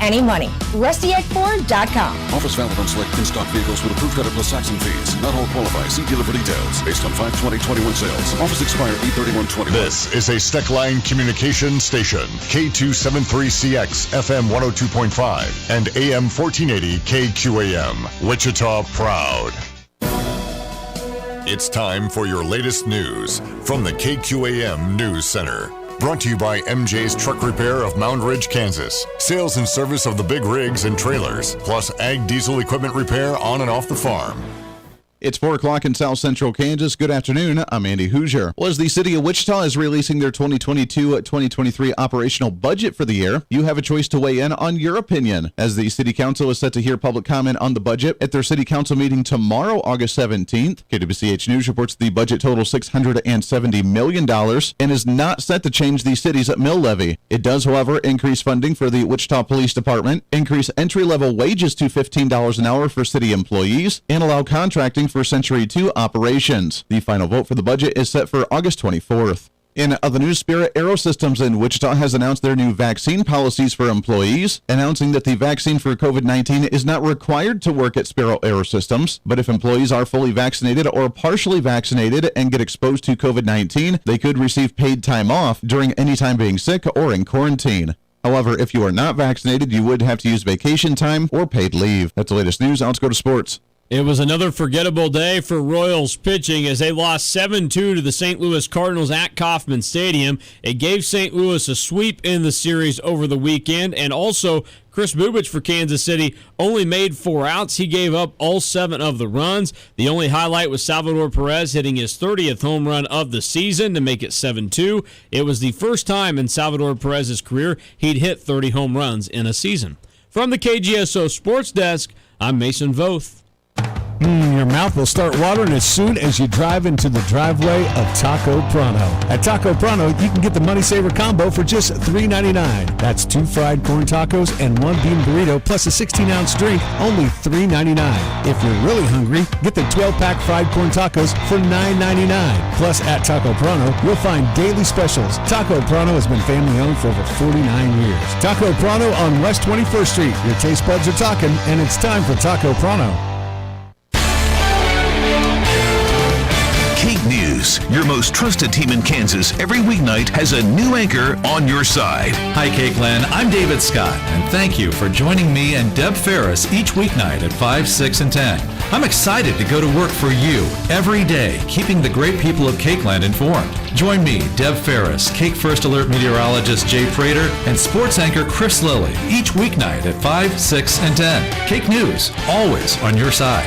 any money. RustyEggFord.com. Offers valid on select in-stock vehicles with approved credit plus tax and fees. Not all qualify. See dealer for details. Based on 5/20/21 sales. Offers expire 8/31/21. This is a Steckline Communication station. K273CX FM 102.5 and AM 1480 KQAM. Wichita proud. It's time for your latest news from the KQAM News Center. Brought to you by MJ's Truck Repair of Mound Ridge, Kansas. Sales and service of the big rigs and trailers, plus ag diesel equipment repair on and off the farm. It's 4 o'clock in South Central Kansas. Good afternoon. I'm Andy Hooser. Well, as the city of Wichita is releasing their 2022-2023 operational budget for the year, you have a choice to weigh in on your opinion, as the city council is set to hear public comment on the budget at their city council meeting tomorrow, August 17th. KWCH News reports the budget totals $670 million and is not set to change the city's mill levy. It does, however, increase funding for the Wichita Police Department, increase entry-level wages to $15 an hour for city employees, and allow contracting for Century 2 operations. The final vote for the budget is set for August 24th. In other news, Spirit Aerosystems in Wichita has announced their new vaccine policies for employees, announcing that the vaccine for COVID-19 is not required to work at Spirit Aerosystems, but if employees are fully vaccinated or partially vaccinated and get exposed to COVID-19, they could receive paid time off during any time being sick or in quarantine. However, if you are not vaccinated, you would have to use vacation time or paid leave. That's the latest news. Now let's go to sports. It was another forgettable day for Royals pitching as they lost 7-2 to the St. Louis Cardinals at Kauffman Stadium. It gave St. Louis a sweep in the series over the weekend, and also Chris Bubich for Kansas City only made 4 outs. He gave up all 7 of the runs. The only highlight was Salvador Perez hitting his 30th home run of the season to make it 7-2. It was the first time in Salvador Perez's career he'd hit 30 home runs in a season. From the KGSO Sports Desk, I'm Mason Voth. Your mouth will start watering as soon as you drive into the driveway of Taco Prano. At Taco Prano, you can get the Money Saver Combo for just $3.99. That's 2 fried corn tacos and 1 bean burrito plus a 16-ounce drink, only $3.99. If you're really hungry, get the 12-pack fried corn tacos for $9.99. Plus, at Taco Prano, you'll find daily specials. Taco Prano has been family-owned for over 49 years. Taco Prano on West 21st Street. Your taste buds are talking, and it's time for Taco Prano. Kate News, your most trusted team in Kansas, every weeknight has a new anchor on your side. Hi, Cakeland. I'm David Scott, and thank you for joining me and Deb Ferris each weeknight at 5, 6, and 10. I'm excited to go to work for you every day, keeping the great people of Cakeland informed. Join me, Deb Ferris, Cake First Alert meteorologist Jay Prater, and sports anchor Chris Lilly each weeknight at 5, 6, and 10. Cake News, always on your side.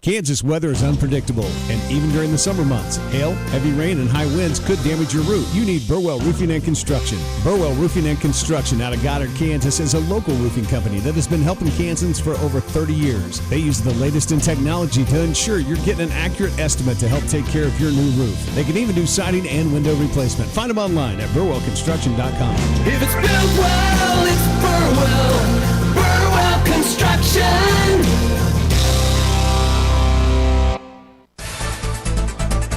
Kansas weather is unpredictable, and even during the summer months, hail, heavy rain, and high winds could damage your roof. You need Burwell Roofing and Construction. Burwell Roofing and Construction out of Goddard, Kansas is a local roofing company that has been helping Kansans for over 30 years. They use the latest in technology to ensure you're getting an accurate estimate to help take care of your new roof. They can even do siding and window replacement. Find them online at burwellconstruction.com. If it's built well, it's Burwell. Burwell Construction.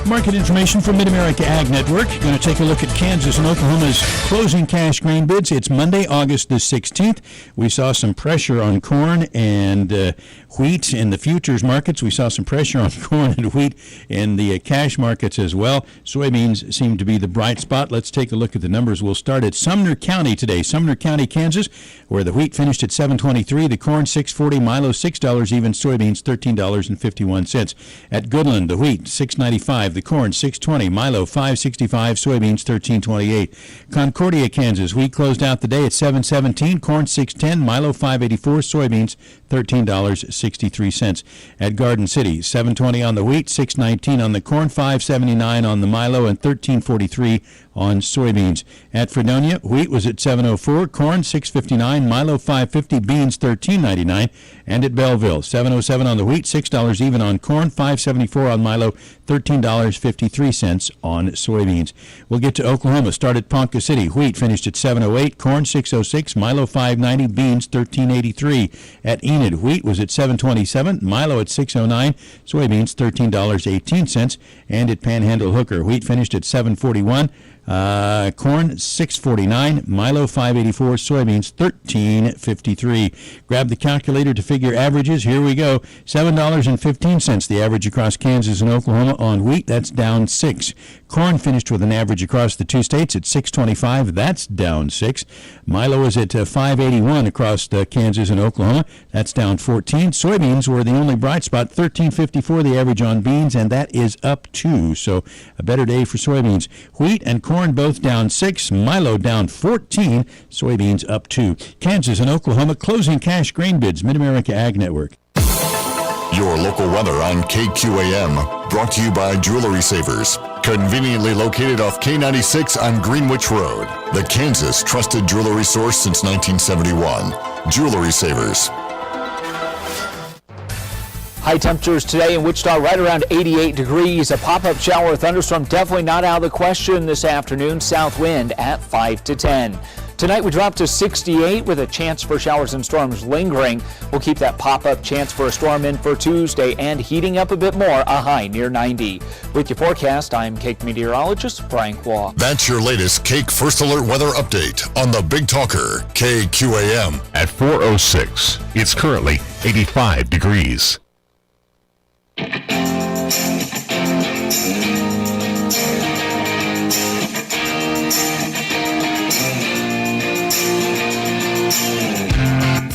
Market information from Mid-America Ag Network. Going to take a look at Kansas and Oklahoma's closing cash grain bids. It's Monday, August the 16th. We saw some pressure on corn and wheat in the futures markets. We saw some pressure on corn and wheat in the cash markets as well. Soybeans seem to be the bright spot. Let's take a look at the numbers. We'll start at Sumner County today. Sumner County, Kansas, where the wheat finished at $7.23, the corn $6.40, milo $6 even, soybeans $13.51. At Goodland, the wheat $6.95, the corn $6.20, milo $5.65, soybeans $13.28. Concordia, Kansas, wheat closed out the day at $7.17, corn $6.10, milo $5.84, soybeans $13.63. At Garden City, $7.20 on the wheat, $6.19 on the corn, $5.79 on the milo, and $13.43 on soybeans. At Fredonia, wheat was at $7.04, corn $6.59, milo $5.50, beans $13.99. And at Belleville, $7.07 on the wheat, $6 even on corn, $5.74 on milo, $13.53 on soybeans. We'll get to Oklahoma. Start at Ponca City. Wheat finished at $7.08, corn $6.06, milo $5.90, beans $13.83. At Enid, wheat was at $7.27, milo at $6.09, soybeans $13.18. And at Panhandle Hooker, wheat finished at $7.41, Corn $6.49, Milo $5.84, soybeans $13.53. Grab the calculator to figure averages. Here we go. $7.15 the average across Kansas and Oklahoma on wheat. That's down 6. Corn finished with an average across the two states at $6.25. That's down 6. Milo is at $5.81 across Kansas and Oklahoma. That's down 14. Soybeans were the only bright spot, $13.54 the average on beans, and that is up 2. So a better day for soybeans. Wheat and corn both down 6, Milo down 14, soybeans up 2. Kansas and Oklahoma closing cash grain bids, Mid-America Ag Network. Your local weather on KQAM, brought to you by Jewelry Savers. Conveniently located off K96 on Greenwich Road, the Kansas trusted jewelry source since 1971. Jewelry Savers. High temperatures today in Wichita right around 88 degrees. A pop-up shower or thunderstorm definitely not out of the question this afternoon. South wind at 5 to 10. Tonight we drop to 68 with a chance for showers and storms lingering. We'll keep that pop-up chance for a storm in for Tuesday and heating up a bit more, a high near 90. With your forecast, I'm Cake meteorologist Brian Quaw. That's your latest Cake First Alert weather update on the Big Talker, KQAM. At 4:06, it's currently 85 degrees.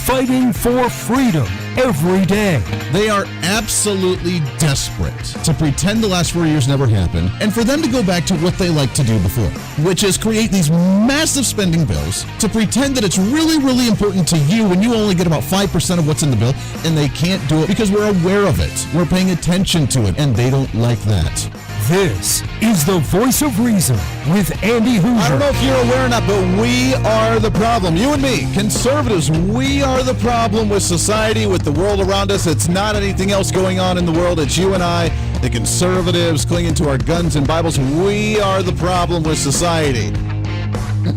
Fighting for freedom every day. They are absolutely desperate to pretend the last 4 years never happened and for them to go back to what they liked to do before, which is create these massive spending bills to pretend that it's really, really important to you when you only get about 5% of what's in the bill, and they can't do it because we're aware of it. We're paying attention to it, and they don't like that. This is the Voice of Reason with Andy Hooser. I don't know if you're aware or not, but we are the problem. You and me, conservatives, we are the problem with society, with the world around us. It's not anything else going on in the world. It's you and I, the conservatives, clinging to our guns and Bibles. We are the problem with society.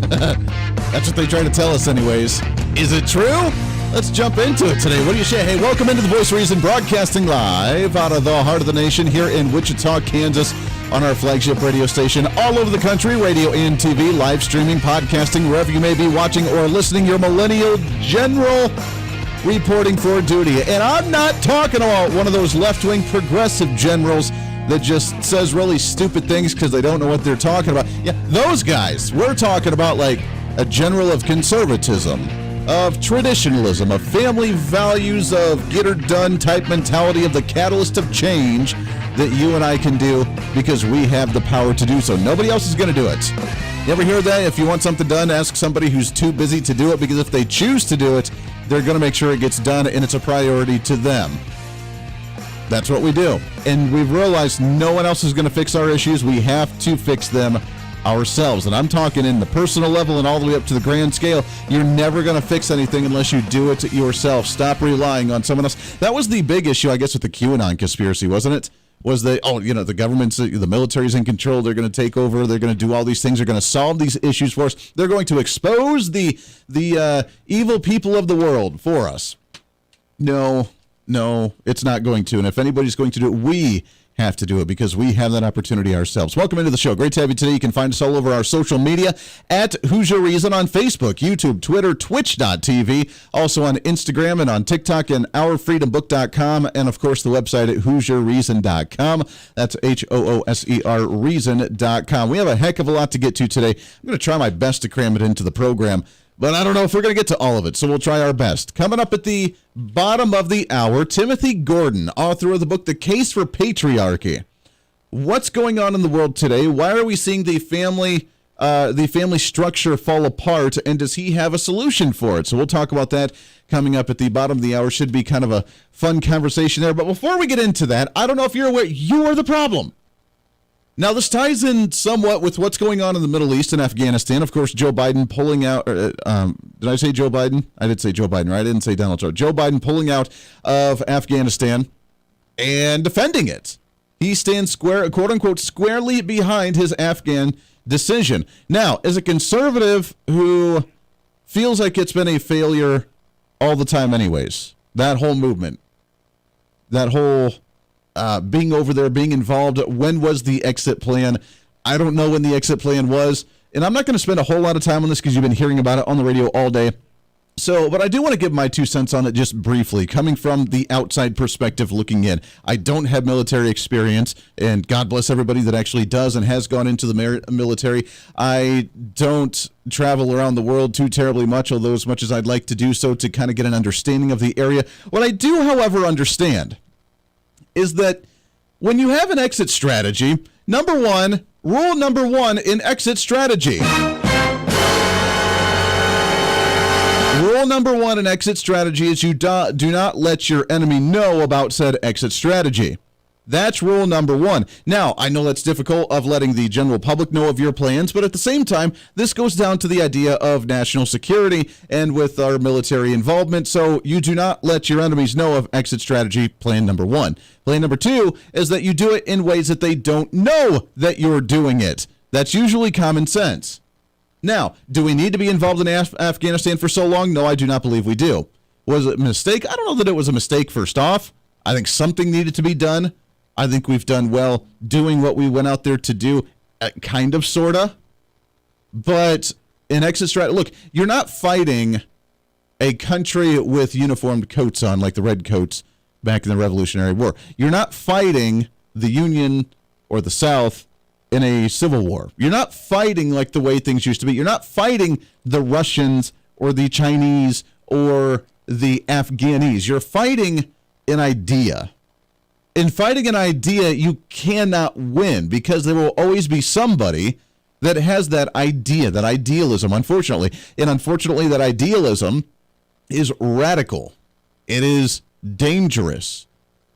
That's what they try to tell us anyways. Is it true? Let's jump into it today. What do you say? Hey, welcome into the Voice of Reason, broadcasting live out of the heart of the nation here in Wichita, Kansas, on our flagship radio station all over the country, radio and TV, live streaming, podcasting, wherever you may be watching or listening. Your millennial general reporting for duty. And I'm not talking about one of those left-wing progressive generals that just says really stupid things because they don't know what they're talking about. Yeah, those guys. We're talking about like a general of conservatism, of traditionalism, of family values, of get-her-done type mentality, of the catalyst of change that you and I can do because we have the power to do so. Nobody else is going to do it. You ever hear that? If you want something done, ask somebody who's too busy to do it, because if they choose to do it, they're going to make sure it gets done and it's a priority to them. That's what we do. And we've realized no one else is going to fix our issues. We have to fix them ourselves. And I'm talking in the personal level and all the way up to the grand scale. You're never going to fix anything unless you do it yourself. Stop relying on someone else. That was the big issue, I guess, with the QAnon conspiracy, wasn't it? Was the government's, the military's in control. They're going to take over. They're going to do all these things. They're going to solve these issues for us. They're going to expose the evil people of the world for us. No, it's not going to. And if anybody's going to do it, we have to do it because we have that opportunity ourselves. Welcome into the show. Great to have you today. You can find us all over our social media at Hooser Reason on Facebook, YouTube, Twitter, Twitch.tv, also on Instagram and on TikTok and OurFreedomBook.com, and of course the website at HooserReason.com. That's HOOSER Reason.com. We have a heck of a lot to get to today. I'm going to try my best to cram it into the program, but I don't know if we're going to get to all of it, so we'll try our best. Coming up at the bottom of the hour, Timothy Gordon, author of the book The Case for Patriarchy. What's going on in the world today? Why are we seeing the family structure fall apart, and does he have a solution for it? So we'll talk about that coming up at the bottom of the hour. Should be kind of a fun conversation there. But before we get into that, I don't know if you're aware, you are the problem. Now, this ties in somewhat with what's going on in the Middle East and Afghanistan. Of course, Joe Biden pulling out. Did I say Joe Biden? I did say Joe Biden, right? I didn't say Donald Trump. Joe Biden pulling out of Afghanistan and defending it. He stands quote unquote, squarely behind his Afghan decision. Now, as a conservative who feels like it's been a failure all the time anyways, that whole movement, that whole being over there, being involved, when was the exit plan? I don't know when the exit plan was, and I'm not going to spend a whole lot of time on this because you've been hearing about it on the radio all day. So, but I do want to give my 2 cents on it just briefly, coming from the outside perspective looking in. I don't have military experience, and God bless everybody that actually does and has gone into the military. I don't travel around the world too terribly much, although as much as I'd like to do so to kind of get an understanding of the area. What I do, however, understand is that when you have an exit strategy, rule number one in exit strategy. Rule number one in exit strategy is you do not let your enemy know about said exit strategy. That's rule number one. Now, I know that's difficult of letting the general public know of your plans, but at the same time, this goes down to the idea of national security and with our military involvement. So you do not let your enemies know of exit strategy, plan number one. Plan number two is that you do it in ways that they don't know that you're doing it. That's usually common sense. Now, do we need to be involved in Afghanistan for so long? No, I do not believe we do. Was it a mistake? I don't know that it was a mistake, first off. I think something needed to be done. I think we've done well doing what we went out there to do, kind of, sort of. But in exit strategy, look, you're not fighting a country with uniformed coats on, like the red coats back in the Revolutionary War. You're not fighting the Union or the South in a civil war. You're not fighting like the way things used to be. You're not fighting the Russians or the Chinese or the Afghanis. You're fighting an idea. In fighting an idea, you cannot win because there will always be somebody that has that idea, that idealism, unfortunately. And unfortunately, that idealism is radical. It is dangerous.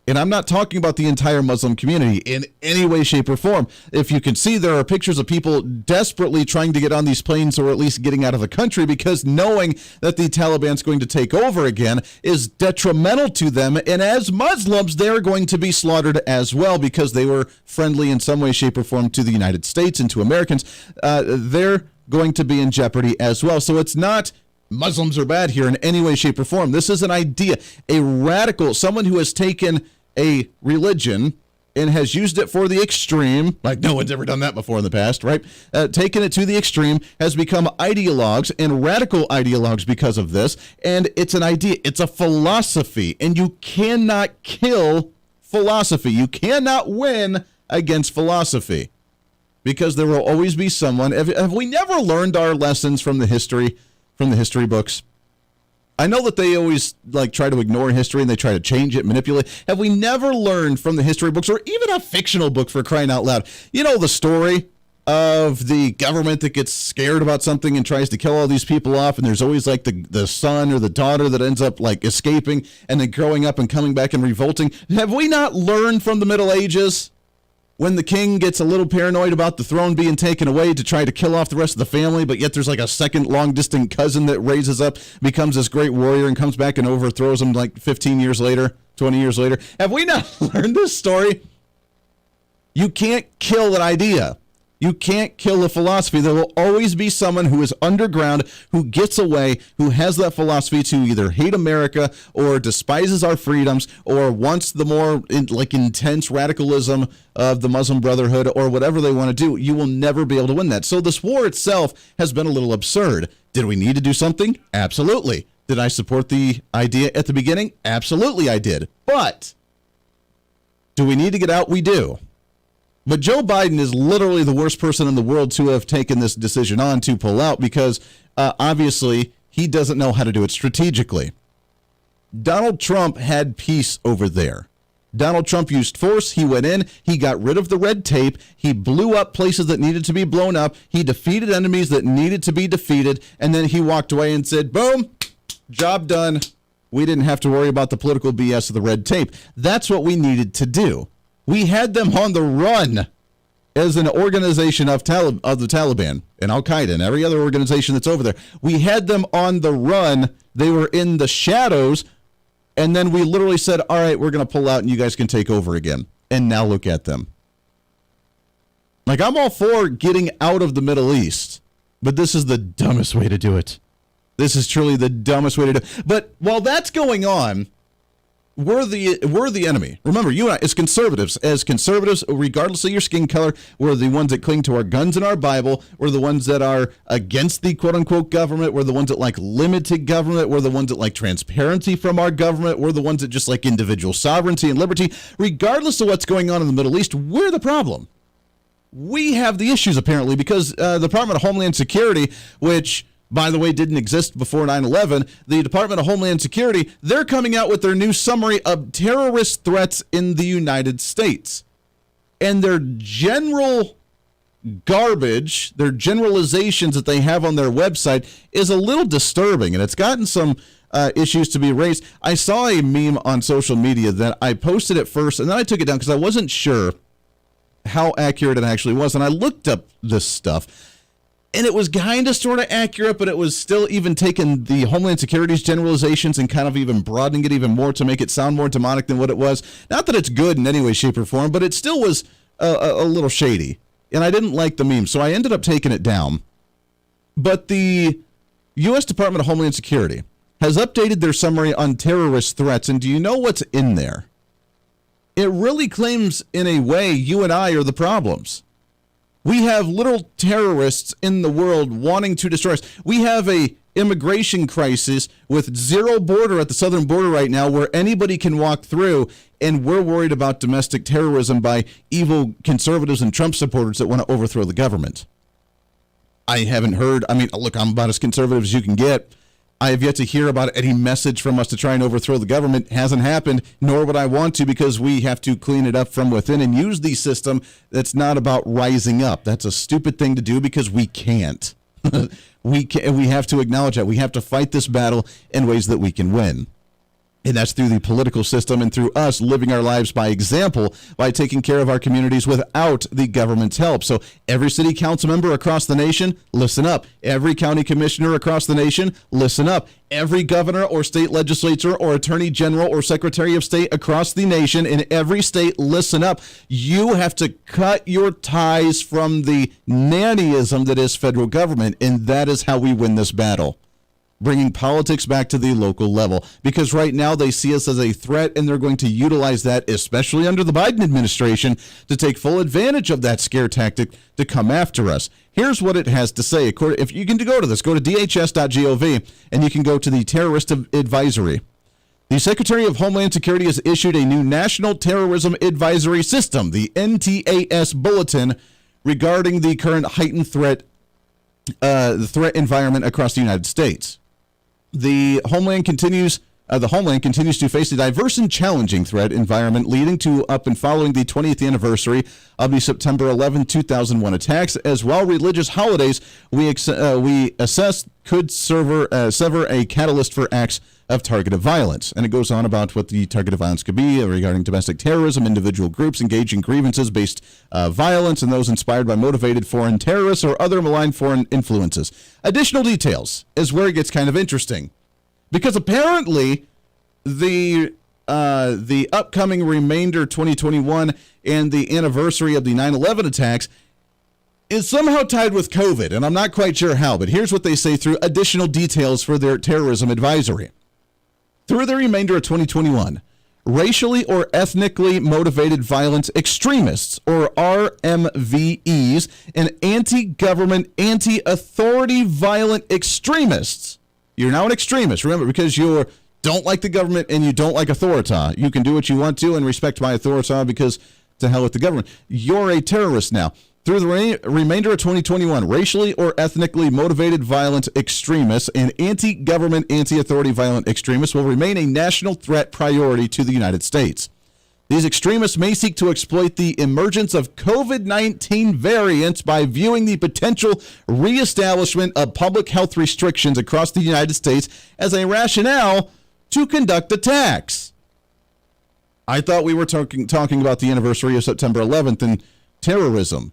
And I'm not talking about the entire Muslim community in any way, shape, or form. If you can see, there are pictures of people desperately trying to get on these planes or at least getting out of the country because knowing that the Taliban's going to take over again is detrimental to them. And as Muslims, they're going to be slaughtered as well because they were friendly in some way, shape, or form to the United States and to Americans. They're going to be in jeopardy as well. So it's not Muslims are bad here in any way, shape, or form. This is an idea, a radical, someone who has taken a religion and has used it for the extreme, like no one's ever done that before in the past, right? Taken it to the extreme, has become ideologues and radical ideologues because of this. And it's an idea, it's a philosophy, and you cannot kill philosophy. You cannot win against philosophy because there will always be someone. Have we never learned our lessons from the history books? I know that they always try to ignore history and they try to change it, manipulate. Have we never learned from the history books or even a fictional book, for crying out loud? You know the story of the government that gets scared about something and tries to kill all these people off, and there's always the son or the daughter that ends up escaping and then growing up and coming back and revolting. Have we not learned from the Middle Ages? When the king gets a little paranoid about the throne being taken away to try to kill off the rest of the family, but yet there's a second long-distant cousin that raises up, becomes this great warrior, and comes back and overthrows him 15 years later, 20 years later. Have we not learned this story? You can't kill an idea. You can't kill a philosophy. There will always be someone who is underground, who gets away, who has that philosophy to either hate America or despises our freedoms or wants the more intense radicalism of the Muslim Brotherhood or whatever they want to do. You will never be able to win that. So this war itself has been a little absurd. Did we need to do something? Absolutely. Did I support the idea at the beginning? Absolutely I did. But do we need to get out? We do. But Joe Biden is literally the worst person in the world to have taken this decision on to pull out because obviously he doesn't know how to do it strategically. Donald Trump had peace over there. Donald Trump used force. He went in. He got rid of the red tape. He blew up places that needed to be blown up. He defeated enemies that needed to be defeated. And then he walked away and said, boom, job done. We didn't have to worry about the political BS of the red tape. That's what we needed to do. We had them on the run as an organization of the Taliban and Al-Qaeda and every other organization that's over there. We had them on the run. They were in the shadows. And then we literally said, all right, we're going to pull out and you guys can take over again. And now look at them. I'm all for getting out of the Middle East, but this is the dumbest way to do it. This is truly the dumbest way to do it. But while that's going on, we're the enemy. Remember, you and I, as conservatives, regardless of your skin color, we're the ones that cling to our guns and our Bible. We're the ones that are against the quote-unquote government. We're the ones that like limited government. We're the ones that like transparency from our government. We're the ones that just like individual sovereignty and liberty. Regardless of what's going on in the Middle East, we're the problem. We have the issues, apparently, because the Department of Homeland Security, which, by the way, didn't exist before 9/11, the Department of Homeland Security, they're coming out with their new summary of terrorist threats in the United States. And their general garbage, their generalizations that they have on their website is a little disturbing, and it's gotten some issues to be raised. I saw a meme on social media that I posted at first, and then I took it down because I wasn't sure how accurate it actually was, and I looked up this stuff, and it was kind of sort of accurate, but it was still even taking the Homeland Security's generalizations and kind of even broadening it even more to make it sound more demonic than what it was. Not that it's good in any way, shape, or form, but it still was a little shady, and I didn't like the meme, so I ended up taking it down. But the U.S. Department of Homeland Security has updated their summary on terrorist threats, and do you know what's in there? It really claims, in a way, you and I are the problems. We have little terrorists in the world wanting to destroy us. We have a immigration crisis with zero border at the southern border right now where anybody can walk through, and we're worried about domestic terrorism by evil conservatives and Trump supporters that want to overthrow the government. I haven't heard, look, I'm about as conservative as you can get. I have yet to hear about any message from us to try and overthrow the government. Hasn't happened, nor would I want to, because we have to clean it up from within and use the system that's not about rising up. That's a stupid thing to do because we can't. We have to acknowledge that. We have to fight this battle in ways that we can win. And that's through the political system and through us living our lives by example, by taking care of our communities without the government's help. So every city council member across the nation, listen up. Every county commissioner across the nation, listen up. Every governor or state legislature or attorney general or secretary of state across the nation in every state, listen up. You have to cut your ties from the nannyism that is federal government, and that is how we win this battle. Bringing politics back to the local level, because right now they see us as a threat, and they're going to utilize that, especially under the Biden administration, to take full advantage of that scare tactic to come after us. Here's what it has to say. If you can go to this, go to dhs.gov, and you can go to the terrorist advisory. The Secretary of Homeland Security has issued a new National Terrorism Advisory System, the NTAS Bulletin, regarding the current heightened threat environment across the United States. The Homeland continues to face a diverse and challenging threat environment leading to up and following the 20th anniversary of the September 11, 2001 attacks, as well religious holidays we assess could sever a catalyst for acts of targeted violence. And it goes on about what the targeted violence could be regarding domestic terrorism, individual groups engaging grievances-based violence, and those inspired by motivated foreign terrorists or other malign foreign influences. Additional details is where it gets kind of interesting, because apparently the upcoming remainder 2021 and the anniversary of the 9/11 attacks is somehow tied with COVID, and I'm not quite sure how, but here's what they say through additional details for their terrorism advisory. Through the remainder of 2021, racially or ethnically motivated violence extremists, or RMVEs, and anti-government, anti-authority violent extremists. You're now an extremist, remember, because you don't like the government and you don't like authority. You can do what you want to and respect my authority because to hell with the government. You're a terrorist now. Through the remainder of 2021, racially or ethnically motivated violent extremists and anti-government, anti-authority violent extremists will remain a national threat priority to the United States. These extremists may seek to exploit the emergence of COVID-19 variants by viewing the potential reestablishment of public health restrictions across the United States as a rationale to conduct attacks. I thought we were talking about the anniversary of September 11th and terrorism.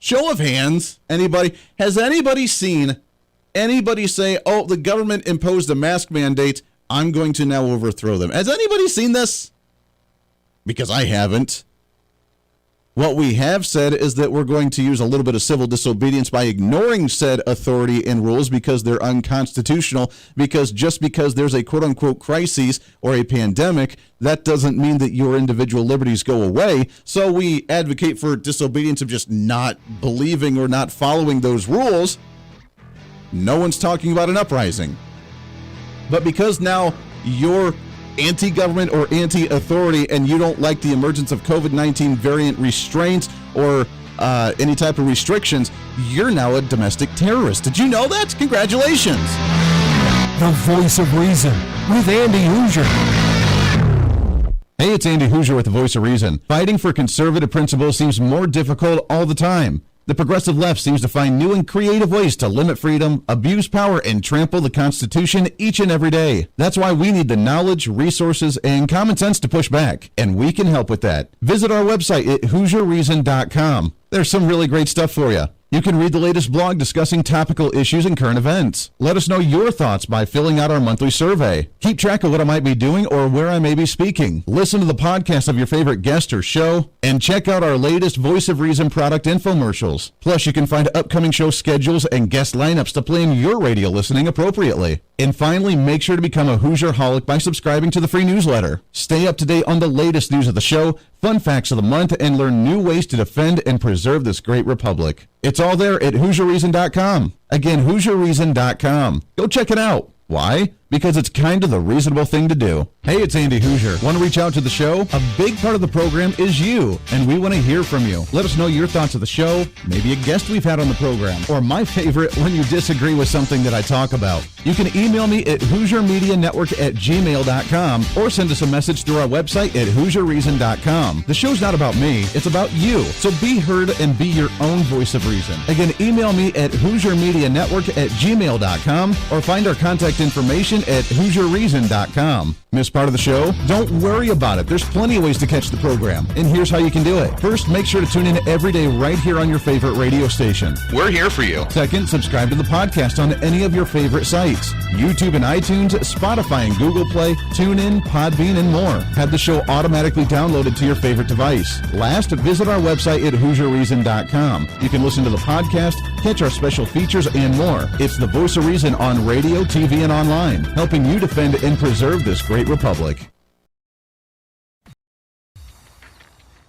Show of hands, anybody? Has anybody seen anybody say, oh, the government imposed a mask mandate, I'm going to now overthrow them? Has anybody seen this? Because I haven't. What we have said is that we're going to use a little bit of civil disobedience by ignoring said authority and rules because they're unconstitutional, because just because there's a quote-unquote crisis or a pandemic, that doesn't mean that your individual liberties go away. So we advocate for disobedience of just not believing or not following those rules. No one's talking about an uprising. But because now you're anti-government or anti-authority and you don't like the emergence of COVID-19 variant restraints or any type of restrictions, you're now a domestic terrorist. Did you know that? Congratulations. The Voice of Reason with Andy Hooser. Hey, it's Andy Hooser with the Voice of Reason. Fighting for conservative principles seems more difficult all the time. The progressive left seems to find new and creative ways to limit freedom, abuse power, and trample the Constitution each and every day. That's why we need the knowledge, resources, and common sense to push back, and we can help with that. Visit our website at HooserReason.com. There's some really great stuff for you. You can read the latest blog discussing topical issues and current events. Let us know your thoughts by filling out our monthly survey. Keep track of what I might be doing or where I may be speaking. Listen to the podcast of your favorite guest or show, and check out our latest Voice of Reason product infomercials. Plus, you can find upcoming show schedules and guest lineups to plan your radio listening appropriately. And finally, make sure to become a Hoosier-holic by subscribing to the free newsletter. Stay up to date on the latest news of the show, fun facts of the month, and learn new ways to defend and preserve this great republic. It's all there at HooserReason.com. Again, HooserReason.com. Go check it out. Why? Because it's kind of the reasonable thing to do. Hey, it's Andy Hooser. Want to reach out to the show? A big part of the program is you, and we want to hear from you. Let us know your thoughts of the show, maybe a guest we've had on the program, or my favorite, when you disagree with something that I talk about. You can email me at HooserMediaNetwork@gmail.com or send us a message through our website at HooserReason.com. The show's not about me, it's about you. So be heard and be your own voice of reason. Again, email me at HooserMediaNetwork@gmail.com or find our contact information at HooserReason.com. Miss part of the show? Don't worry about it. There's plenty of ways to catch the program, and here's how you can do it. First, make sure to tune in every day right here on your favorite radio station. We're here for you. Second, subscribe to the podcast on any of your favorite sites. YouTube and iTunes, Spotify and Google Play, TuneIn, Podbean, and more. Have the show automatically downloaded to your favorite device. Last, visit our website at HooserReason.com. You can listen to the podcast, catch our special features, and more. It's the Voice of Reason on radio, TV, and online, helping you defend and preserve this great republic.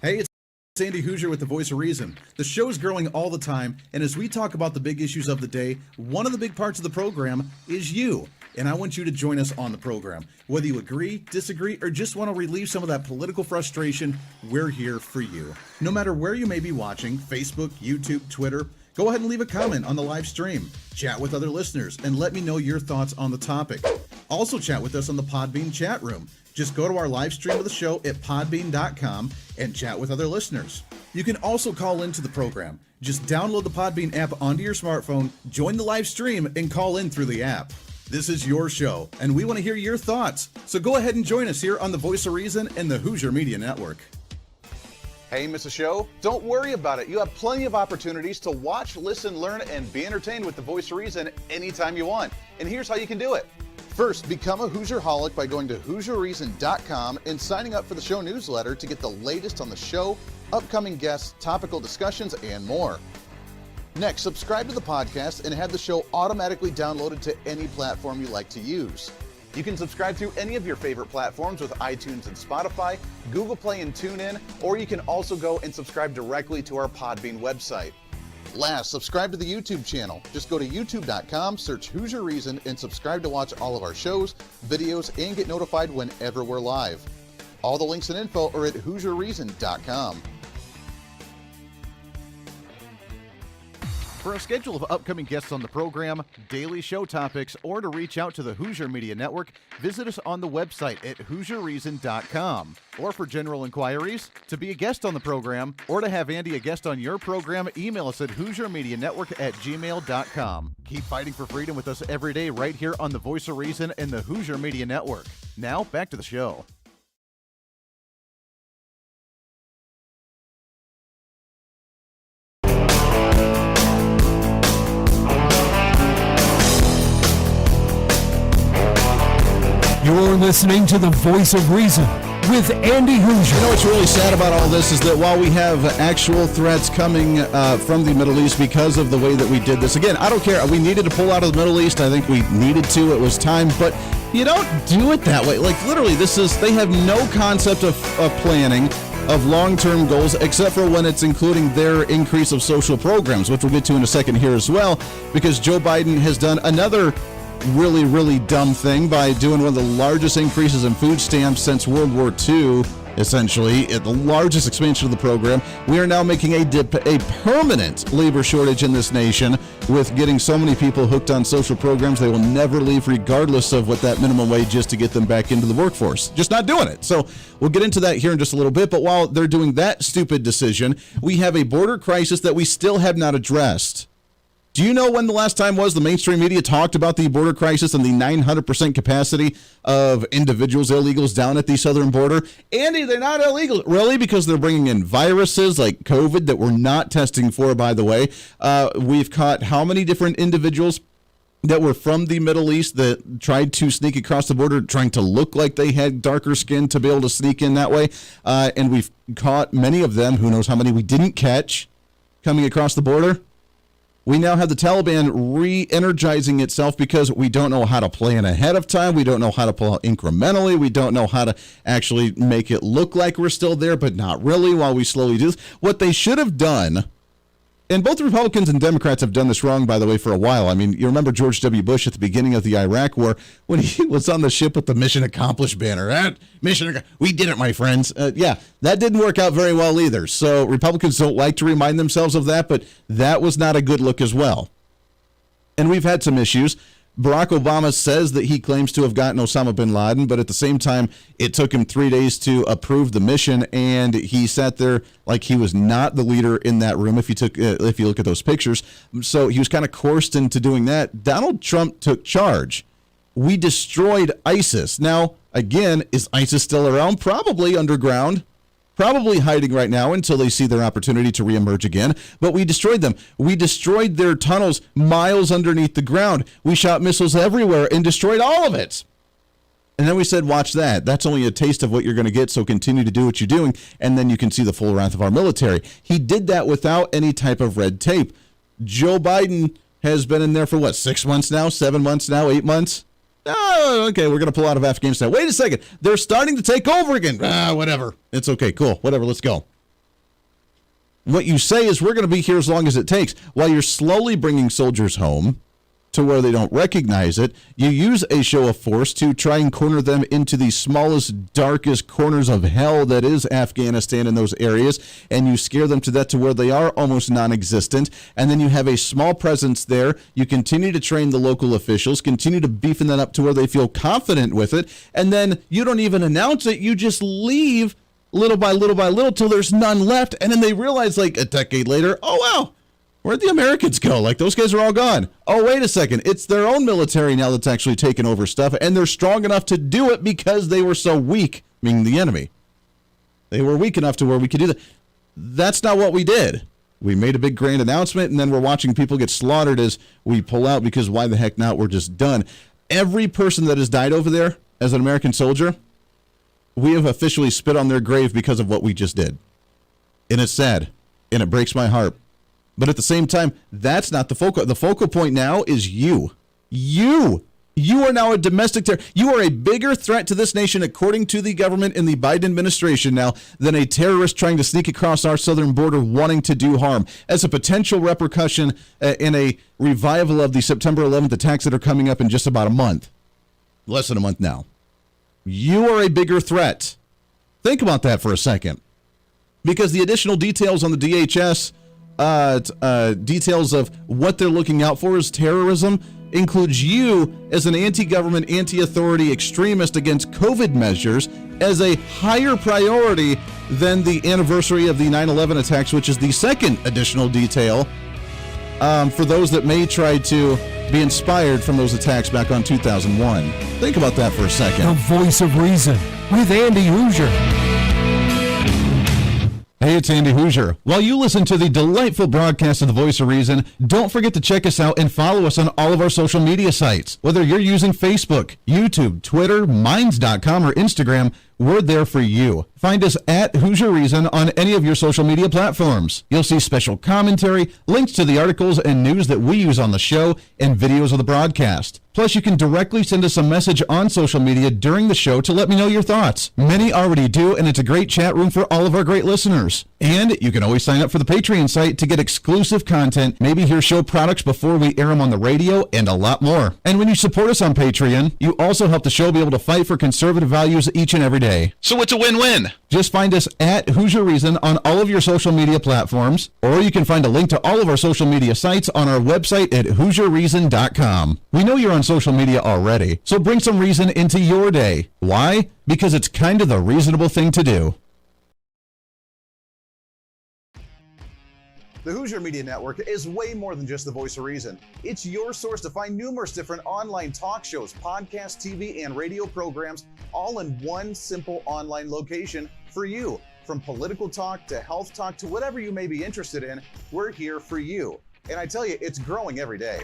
Hey, it's Andy Hooser with the Voice of Reason. The show is growing all the time, and as we talk about the big issues of the day, one of the big parts of the program is you. And I want you to join us on the program. Whether you agree, disagree, or just want to relieve some of that political frustration, we're here for you. No matter where you may be watching, Facebook, YouTube, Twitter, go ahead and leave a comment on the live stream. Chat with other listeners and let me know your thoughts on the topic. Also chat with us on the Podbean chat room. Just go to our live stream of the show at podbean.com and chat with other listeners. You can also call into the program. Just download the Podbean app onto your smartphone, join the live stream, and call in through the app. This is your show, and we want to hear your thoughts. So go ahead and join us here on the Voice of Reason and the Hooser Media Network. Hey, miss a show? Don't worry about it. You have plenty of opportunities to watch, listen, learn, and be entertained with the Voice of Reason anytime you want. And here's how you can do it. First, become a Hoosier-holic by going to HooserReason.com and signing up for the show newsletter to get the latest on the show, upcoming guests, topical discussions, and more. Next, subscribe to the podcast and have the show automatically downloaded to any platform you like to use. You can subscribe through any of your favorite platforms with iTunes and Spotify, Google Play and TuneIn, or you can also go and subscribe directly to our Podbean website. Last, subscribe to the YouTube channel. Just go to youtube.com, search Hooser Reason, and subscribe to watch all of our shows, videos, and get notified whenever we're live. All the links and info are at HooserReason.com. For a schedule of upcoming guests on the program, daily show topics, or to reach out to the Hooser Media Network, visit us on the website at HooserReason.com. Or for general inquiries, to be a guest on the program, or to have Andy a guest on your program, email us at HooserMediaNetwork@gmail.com. Keep fighting for freedom with us every day right here on the Voice of Reason and the Hooser Media Network. Now, back to the show. You're listening to the Voice of Reason with Andy Hooser. You know what's really sad about all this is that while we have actual threats coming from the Middle East because of the way that we did this, again, I don't care. We needed to pull out of the Middle East. I think we needed to. It was time. But you don't do it that way. Like, literally, they have no concept of planning, of long-term goals, except for when it's including their increase of social programs, which we'll get to in a second here as well, because Joe Biden has done another really, really dumb thing by doing one of the largest increases in food stamps since World War II, essentially, the largest expansion of the program. We are now making a permanent labor shortage in this nation with getting so many people hooked on social programs they will never leave regardless of what that minimum wage is to get them back into the workforce. Just not doing it. So we'll get into that here in just a little bit, but while they're doing that stupid decision, we have a border crisis that we still have not addressed. Do you know when the last time was the mainstream media talked about the border crisis and the 900% capacity of individuals, illegals down at the southern border? Andy, they're not illegal, really, because they're bringing in viruses like COVID that we're not testing for, by the way. We've caught how many different individuals that were from the Middle East that tried to sneak across the border, trying to look like they had darker skin to be able to sneak in that way. And we've caught many of them, who knows how many we didn't catch, coming across the border. We now have the Taliban re-energizing itself because we don't know how to plan ahead of time. We don't know how to pull out incrementally. We don't know how to actually make it look like we're still there, but not really, while we slowly do this. What they should have done, and both Republicans and Democrats have done this wrong, by the way, for a while. I mean, you remember George W. Bush at the beginning of the Iraq War when he was on the ship with the Mission Accomplished banner. We did it, my friends. Yeah, that didn't work out very well either. So Republicans don't like to remind themselves of that, but that was not a good look as well. And we've had some issues. Barack Obama says that he claims to have gotten Osama bin Laden, but at the same time, it took him 3 days to approve the mission, and he sat there like he was not the leader in that room. If you look at those pictures, so he was kind of coerced into doing that. Donald Trump took charge. We destroyed ISIS. Now, again, is ISIS still around? Probably underground. Probably hiding right now until they see their opportunity to reemerge again. But we destroyed them. We destroyed their tunnels miles underneath the ground. We shot missiles everywhere and destroyed all of it. And then we said, watch that. That's only a taste of what you're going to get, so continue to do what you're doing, and then you can see the full wrath of our military. He did that without any type of red tape. Joe Biden has been in there for, 6 months now, 7 months now, 8 months? Oh, okay, we're going to pull out of Afghanistan. Wait a second. They're starting to take over again. Whatever. It's okay. Cool. Whatever. Let's go. What you say is we're going to be here as long as it takes. While you're slowly bringing soldiers home to where they don't recognize it, you use a show of force to try and corner them into the smallest, darkest corners of hell that is Afghanistan in those areas, and you scare them to death to where they are almost non-existent, and then you have a small presence there. You continue to train the local officials, continue to beefing them up to where they feel confident with it, and then you don't even announce it. You just leave little by little by little till there's none left, and then they realize like a decade later, oh wow, where'd the Americans go? Like, those guys are all gone. Oh, wait a second. It's their own military now that's actually taken over stuff, and they're strong enough to do it because they were so weak, meaning the enemy. They were weak enough to where we could do that. That's not what we did. We made a big grand announcement, and then we're watching people get slaughtered as we pull out because why the heck not? We're just done. Every person that has died over there as an American soldier, we have officially spit on their grave because of what we just did. And it's sad, and it breaks my heart. But at the same time, that's not the focal. The focal point now is you. You are now a domestic terror. You are a bigger threat to this nation, according to the government in the Biden administration now, than a terrorist trying to sneak across our southern border wanting to do harm. As a potential repercussion in a revival of the September 11th attacks that are coming up in just about a month. Less than a month now. You are a bigger threat. Think about that for a second. Because the additional details on the DHS details of what they're looking out for as terrorism includes you as an anti-government, anti-authority extremist against COVID measures as a higher priority than the anniversary of the 9/11 attacks, which is the second additional detail for those that may try to be inspired from those attacks back on 2001. Think about that for a second. The voice of reason with Andy Hooser. Hey, it's Andy Hooser. While you listen to the delightful broadcast of The Voice of Reason, don't forget to check us out and follow us on all of our social media sites. Whether you're using Facebook, YouTube, Twitter, Minds.com, or Instagram, we're there for you. Find us at Hoosier Reason on any of your social media platforms. You'll see special commentary, links to the articles and news that we use on the show, and videos of the broadcast. Plus, you can directly send us a message on social media during the show to let me know your thoughts. Many already do, and it's a great chat room for all of our great listeners. And you can always sign up for the Patreon site to get exclusive content, maybe hear show products before we air them on the radio, and a lot more. And when you support us on Patreon, you also help the show be able to fight for conservative values each and every day. So it's a win-win. Just find us at Hoosier Reason on all of your social media platforms, or you can find a link to all of our social media sites on our website at HoosierReason.com. We know you're on social media already, so bring some reason into your day. Why? Because it's kind of the reasonable thing to do. The Hoosier Media Network is way more than just the voice of reason. It's your source to find numerous different online talk shows, podcasts, TV, and radio programs, all in one simple online location for you. From political talk to health talk to whatever you may be interested in, we're here for you. And I tell you, it's growing every day.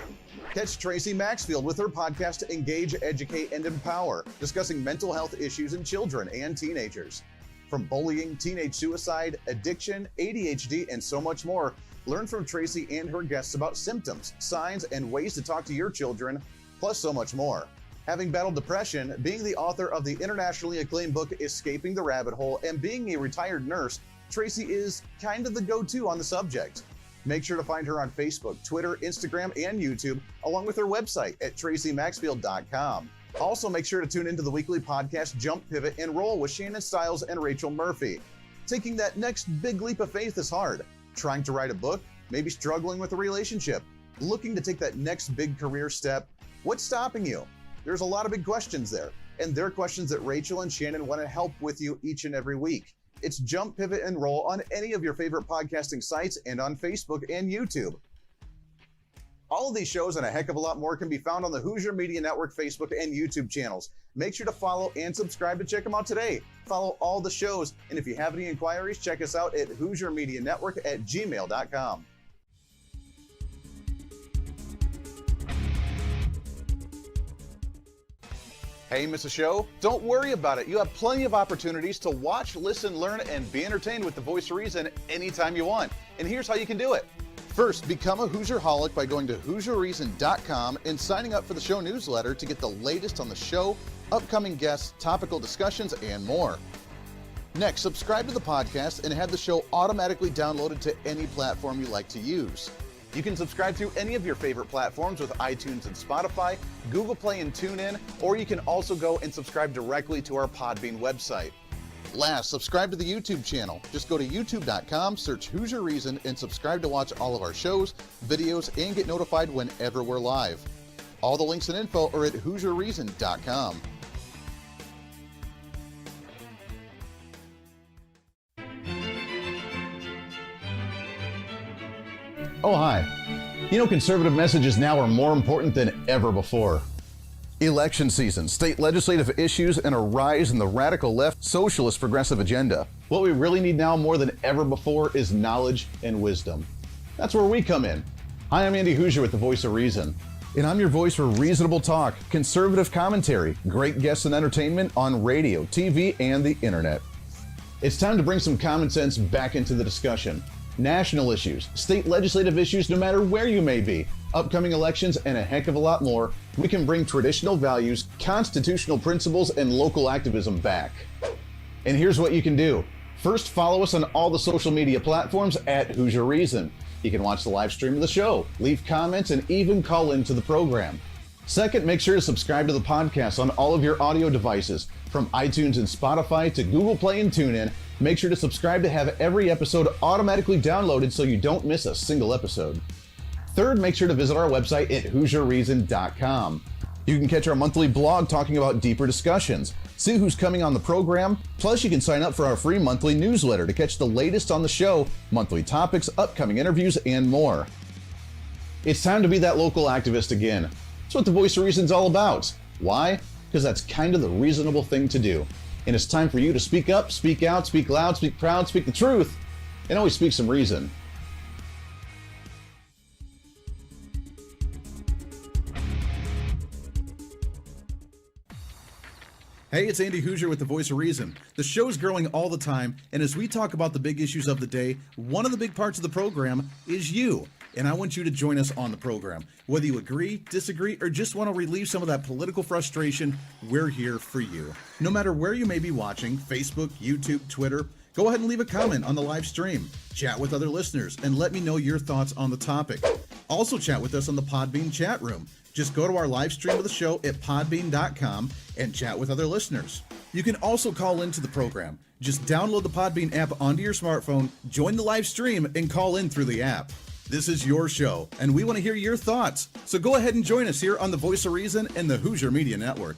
Catch Tracy Maxfield with her podcast, Engage, Educate, and Empower, discussing mental health issues in children and teenagers. From bullying, teenage suicide, addiction, ADHD, and so much more, learn from Tracy and her guests about symptoms, signs, and ways to talk to your children, plus so much more. Having battled depression, being the author of the internationally acclaimed book, Escaping the Rabbit Hole, and being a retired nurse, Tracy is kind of the go-to on the subject. Make sure to find her on Facebook, Twitter, Instagram, and YouTube, along with her website at tracymaxfield.com. Also, make sure to tune into the weekly podcast Jump, Pivot, and Roll with Shannon Stiles and Rachel Murphy. Taking that next big leap of faith is hard. Trying to write a book, maybe struggling with a relationship, looking to take that next big career step. What's stopping you? There's a lot of big questions there, and they're questions that Rachel and Shannon want to help with you each and every week. It's Jump, Pivot, and Roll on any of your favorite podcasting sites and on Facebook and YouTube. All of these shows and a heck of a lot more can be found on the Hoosier Media Network Facebook and YouTube channels. Make sure to follow and subscribe to check them out today. Follow all the shows, and if you have any inquiries, check us out at HoosierMediaNetwork@gmail.com. Hey, miss a show? Don't worry about it. You have plenty of opportunities to watch, listen, learn, and be entertained with the Voice of Reason anytime you want. And here's how you can do it. First, become a Hoosierholic by going to HoosierReason.com and signing up for the show newsletter to get the latest on the show, upcoming guests, topical discussions, and more. Next, subscribe to the podcast and have the show automatically downloaded to any platform you like to use. You can subscribe through any of your favorite platforms with iTunes and Spotify, Google Play and TuneIn, or you can also go and subscribe directly to our Podbean website. Last, subscribe to the YouTube channel. Just go to youtube.com, search Hoosier Reason, and subscribe to watch all of our shows, videos, and get notified whenever we're live. All the links and info are at HoosierReason.com. Oh, hi. You know, conservative messages now are more important than ever before. Election season, state legislative issues, and a rise in the radical left socialist progressive agenda. What we really need now more than ever before is knowledge and wisdom. That's where we come in. Hi, I'm Andy Hooser with the Voice of Reason, and I'm your voice for reasonable talk, conservative commentary, great guests and entertainment on radio, TV, and the internet. It's time to bring some common sense back into the discussion. National issues, state legislative issues, no matter where you may be, upcoming elections, and a heck of a lot more, we can bring traditional values, constitutional principles, and local activism back. And here's what you can do. First, follow us on all the social media platforms at Hoosier Reason. You can watch the live stream of the show, leave comments, and even call into the program. Second, make sure to subscribe to the podcast on all of your audio devices, from iTunes and Spotify to Google Play and TuneIn. Make sure to subscribe to have every episode automatically downloaded so you don't miss a single episode. Third, make sure to visit our website at HoosierReason.com. You can catch our monthly blog talking about deeper discussions, see who's coming on the program, plus you can sign up for our free monthly newsletter to catch the latest on the show, monthly topics, upcoming interviews, and more. It's time to be that local activist again. That's what the Voice of Reason's all about. Why? Because that's kind of the reasonable thing to do. And it's time for you to speak up, speak out, speak loud, speak proud, speak the truth, and always speak some reason. Hey, it's Andy Hooser with the Voice of Reason. The show's growing all the time, and as we talk about the big issues of the day, one of the big parts of the program is you. And I want you to join us on the program. Whether you agree, disagree, or just want to relieve some of that political frustration, we're here for you. No matter where you may be watching, Facebook, YouTube, Twitter, go ahead and leave a comment on the live stream. Chat with other listeners and let me know your thoughts on the topic. Also chat with us on the Podbean chat room. Just go to our live stream of the show at podbean.com and chat with other listeners. You can also call into the program. Just download the Podbean app onto your smartphone, join the live stream, and call in through the app. This is your show, and we want to hear your thoughts. So go ahead and join us here on the Voice of Reason and the Hooser Media Network.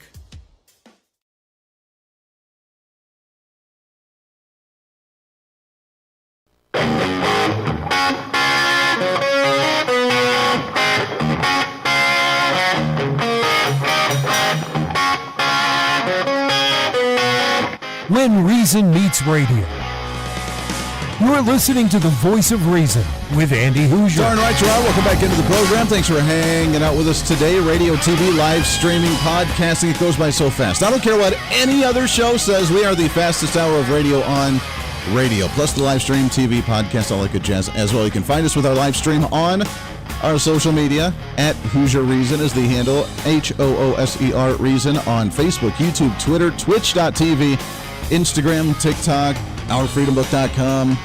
When Reason Meets Radio. You're listening to the Voice of Reason with Andy Hooser. Darn right you are. Welcome back into the program. Thanks for hanging out with us today. Radio, TV, live streaming, podcasting. It goes by so fast. I don't care what any other show says. We are the fastest hour of radio on radio. Plus the live stream, TV, podcast, all that good jazz as well. You can find us with our live stream on our social media. At Hooser Reason is the handle. HOOSER Reason on Facebook, YouTube, Twitter, Twitch.tv, Instagram, TikTok, OurFreedomBook.com.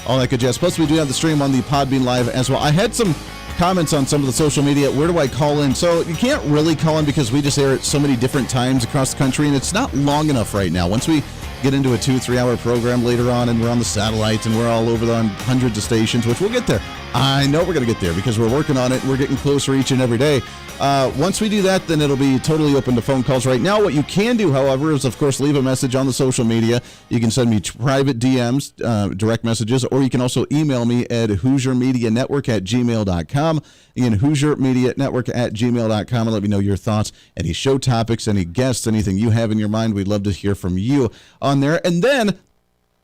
All that good jazz. Plus, we do have the stream on the Podbean Live as well. I had some comments on some of the social media. Where do I call in? So you can't really call in because we just air at so many different times across the country, and it's not long enough right now. Once we get into a 2-3 hour program later on, and we're on the satellites, and we're all over on hundreds of stations, which we'll get there. I know we're going to get there because we're working on it, and we're getting closer each and every day. Once we do that, then it'll be totally open to phone calls. Right now, what you can do, however, is, of course, leave a message on the social media. You can send me private DMs, direct messages, or you can also email me at HooserMediaNetwork@gmail.com. Again, HooserMediaNetwork@gmail.com, and let me know your thoughts, any show topics, any guests, anything you have in your mind. We'd love to hear from you on there. And then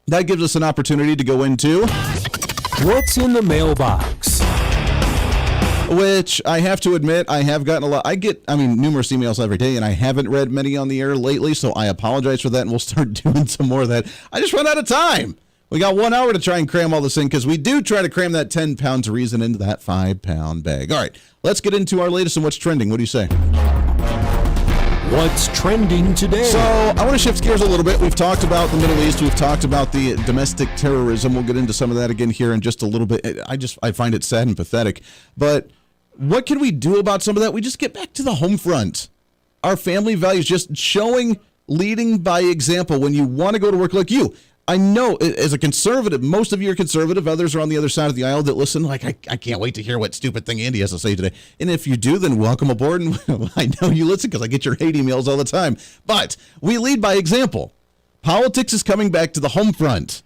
that gives us an opportunity to go into What's in the mailbox? Which I have to admit, I have gotten a lot. I get numerous emails every day, and I haven't read many on the air lately, so I apologize for that, and we'll start doing some more of that. I just run out of time. We got 1 hour to try and cram all this in, because we do try to cram that 10 pounds of reason into that 5-pound bag. All right, let's get into our latest and what's trending. What do you say? What's trending today? So I want to shift gears a little bit. We've talked about the Middle East. We've talked about the domestic terrorism. We'll get into some of that again here in just a little bit. I find it sad and pathetic. But what can we do about some of that? We just get back to the home front. Our family values, just leading by example. When you want to go to work, like you, I know as a conservative, most of you are conservative. Others are on the other side of the aisle that listen. Like, I can't wait to hear what stupid thing Andy has to say today. And if you do, then welcome aboard. And I know you listen because I get your hate emails all the time. But we lead by example. Politics is coming back to the home front.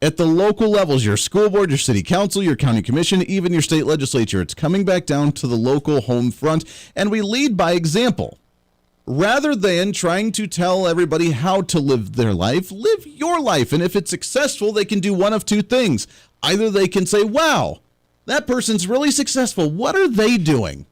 At the local levels, your school board, your city council, your county commission, even your state legislature, it's coming back down to the local home front. And we lead by example. Rather than trying to tell everybody how to live their life, live your life. And if it's successful, they can do one of two things. Either they can say, wow, that person's really successful. What are they doing?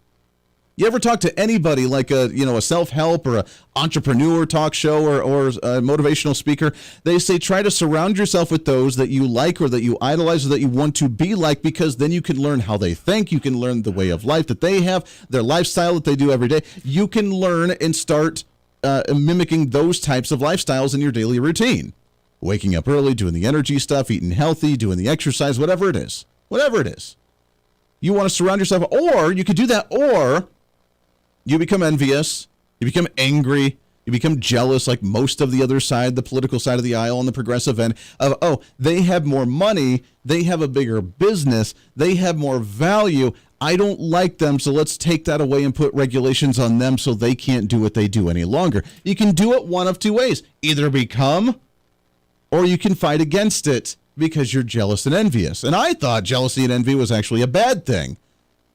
You ever talk to anybody like a self-help or an entrepreneur talk show or a motivational speaker? They say try to surround yourself with those that you like or that you idolize or that you want to be like, because then you can learn how they think. You can learn the way of life that they have, their lifestyle that they do every day. You can learn and start mimicking those types of lifestyles in your daily routine. Waking up early, doing the energy stuff, eating healthy, doing the exercise, whatever it is. Whatever it is. You want to surround yourself, or you could do that, or you become envious, you become angry, you become jealous like most of the other side, the political side of the aisle and the progressive end of, oh, they have more money, they have a bigger business, they have more value. I don't like them, so let's take that away and put regulations on them so they can't do what they do any longer. You can do it one of two ways. Either become, or you can fight against it because you're jealous and envious. And I thought jealousy and envy was actually a bad thing.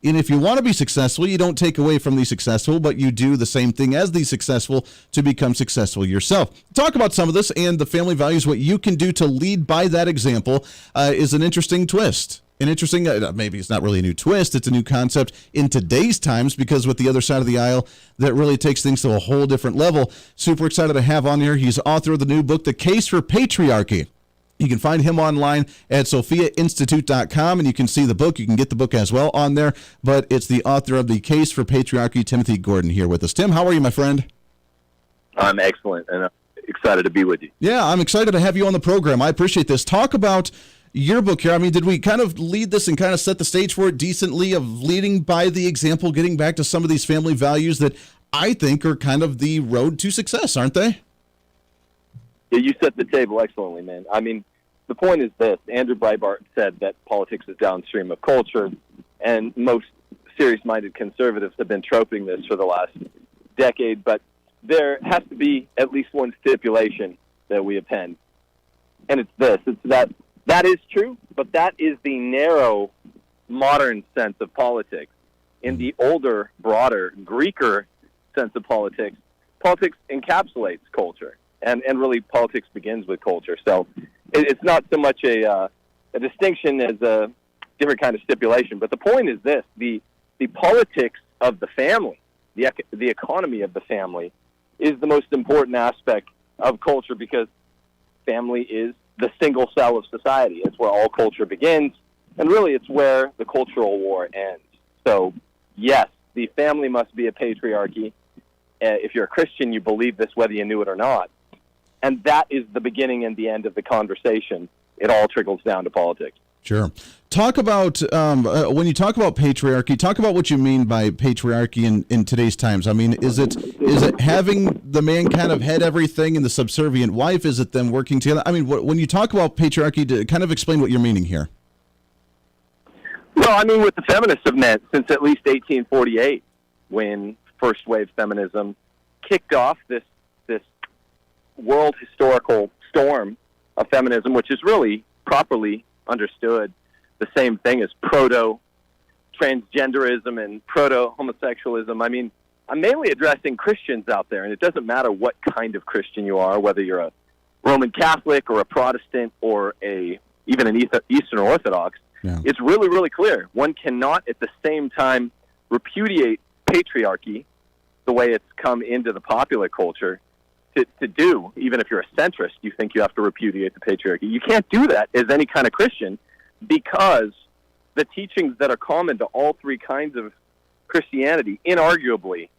And if you want to be successful, you don't take away from the successful, but you do the same thing as the successful to become successful yourself. Talk about some of this and the family values, what you can do to lead by that example is an interesting twist. And interesting, maybe it's not really a new twist, it's a new concept in today's times, because with the other side of the aisle, that really takes things to a whole different level. Super excited to have on here. He's author of the new book, The Case for Patriarchy. You can find him online at sophiainstitute.com, and you can see the book. You can get the book as well on there, but it's the author of The Case for Patriarchy, Timothy Gordon, here with us. Tim, how are you, my friend? I'm excellent, and I'm excited to be with you. Yeah, I'm excited to have you on the program. I appreciate this. Talk about your book here. I mean, did we kind of lead this and kind of set the stage for it decently, of leading by the example, getting back to some of these family values that I think are kind of the road to success, aren't they? Yeah, you set the table excellently, man. I mean, the point is this. Andrew Breitbart said that politics is downstream of culture, and most serious-minded conservatives have been troping this for the last decade, but there has to be at least one stipulation that we append, and it's this. It's that is true, but that is the narrow, modern sense of politics. In the older, broader, Greeker sense of politics encapsulates culture. And really, politics begins with culture. So it's not so much a distinction as a different kind of stipulation. But the point is this: the politics of the family, the economy of the family, is the most important aspect of culture, because family is the single cell of society. It's where all culture begins, and really, it's where the cultural war ends. So, yes, the family must be a patriarchy. If you're a Christian, you believe this whether you knew it or not. And that is the beginning and the end of the conversation. It all trickles down to politics. Sure. Talk about, when you talk about patriarchy, talk about what you mean by patriarchy in today's times. I mean, is it having the man kind of head everything and the subservient wife? Is it them working together? I mean, when you talk about patriarchy, to kind of explain what you're meaning here. Well, I mean, what the feminists have meant since at least 1848, when first wave feminism kicked off this world historical storm of feminism, which is really properly understood the same thing as proto-transgenderism and proto-homosexualism. I mean, I'm mainly addressing Christians out there, and it doesn't matter what kind of Christian you are, whether you're a Roman Catholic or a Protestant or even an Eastern Orthodox. Yeah. It's really, really clear. One cannot at the same time repudiate patriarchy the way it's come into the popular culture to do. Even if you're a centrist, you think you have to repudiate the patriarchy. You can't do that as any kind of Christian, because the teachings that are common to all three kinds of Christianity inarguably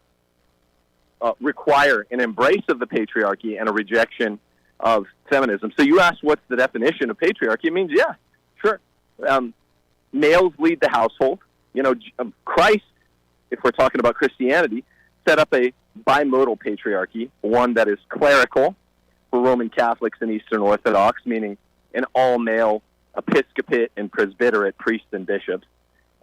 require an embrace of the patriarchy and a rejection of feminism. So you asked, what's the definition of patriarchy? It means, yeah, sure. Males lead the household. You know, Christ, if we're talking about Christianity, set up a bimodal patriarchy, one that is clerical for Roman Catholics and Eastern Orthodox, meaning an all-male episcopate and presbyterate, priests and bishops,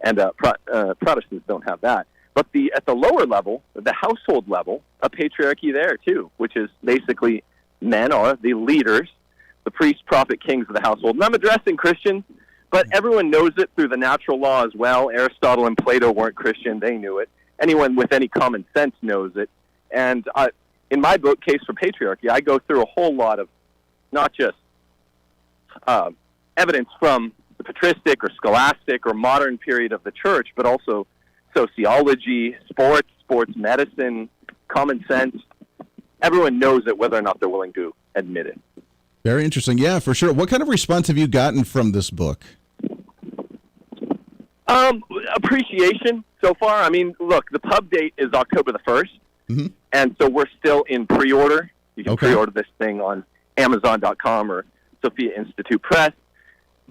and Protestants don't have that. But at the lower level, the household level, a patriarchy there too, which is basically men are the leaders, the priests, prophet, kings of the household. And I'm addressing Christians, but everyone knows it through the natural law as well. Aristotle and Plato weren't Christian, they knew it. Anyone with any common sense knows it. And in my book, Case for Patriarchy, I go through a whole lot of not just evidence from the patristic or scholastic or modern period of the church, but also sociology, sports medicine, common sense. Everyone knows it, whether or not they're willing to admit it. Very interesting. Yeah, for sure. What kind of response have you gotten from this book? Appreciation so far. I mean, look, the pub date is October the 1st. Mm-hmm. And so we're still in pre-order. You can pre-order this thing on Amazon.com or Sophia Institute Press.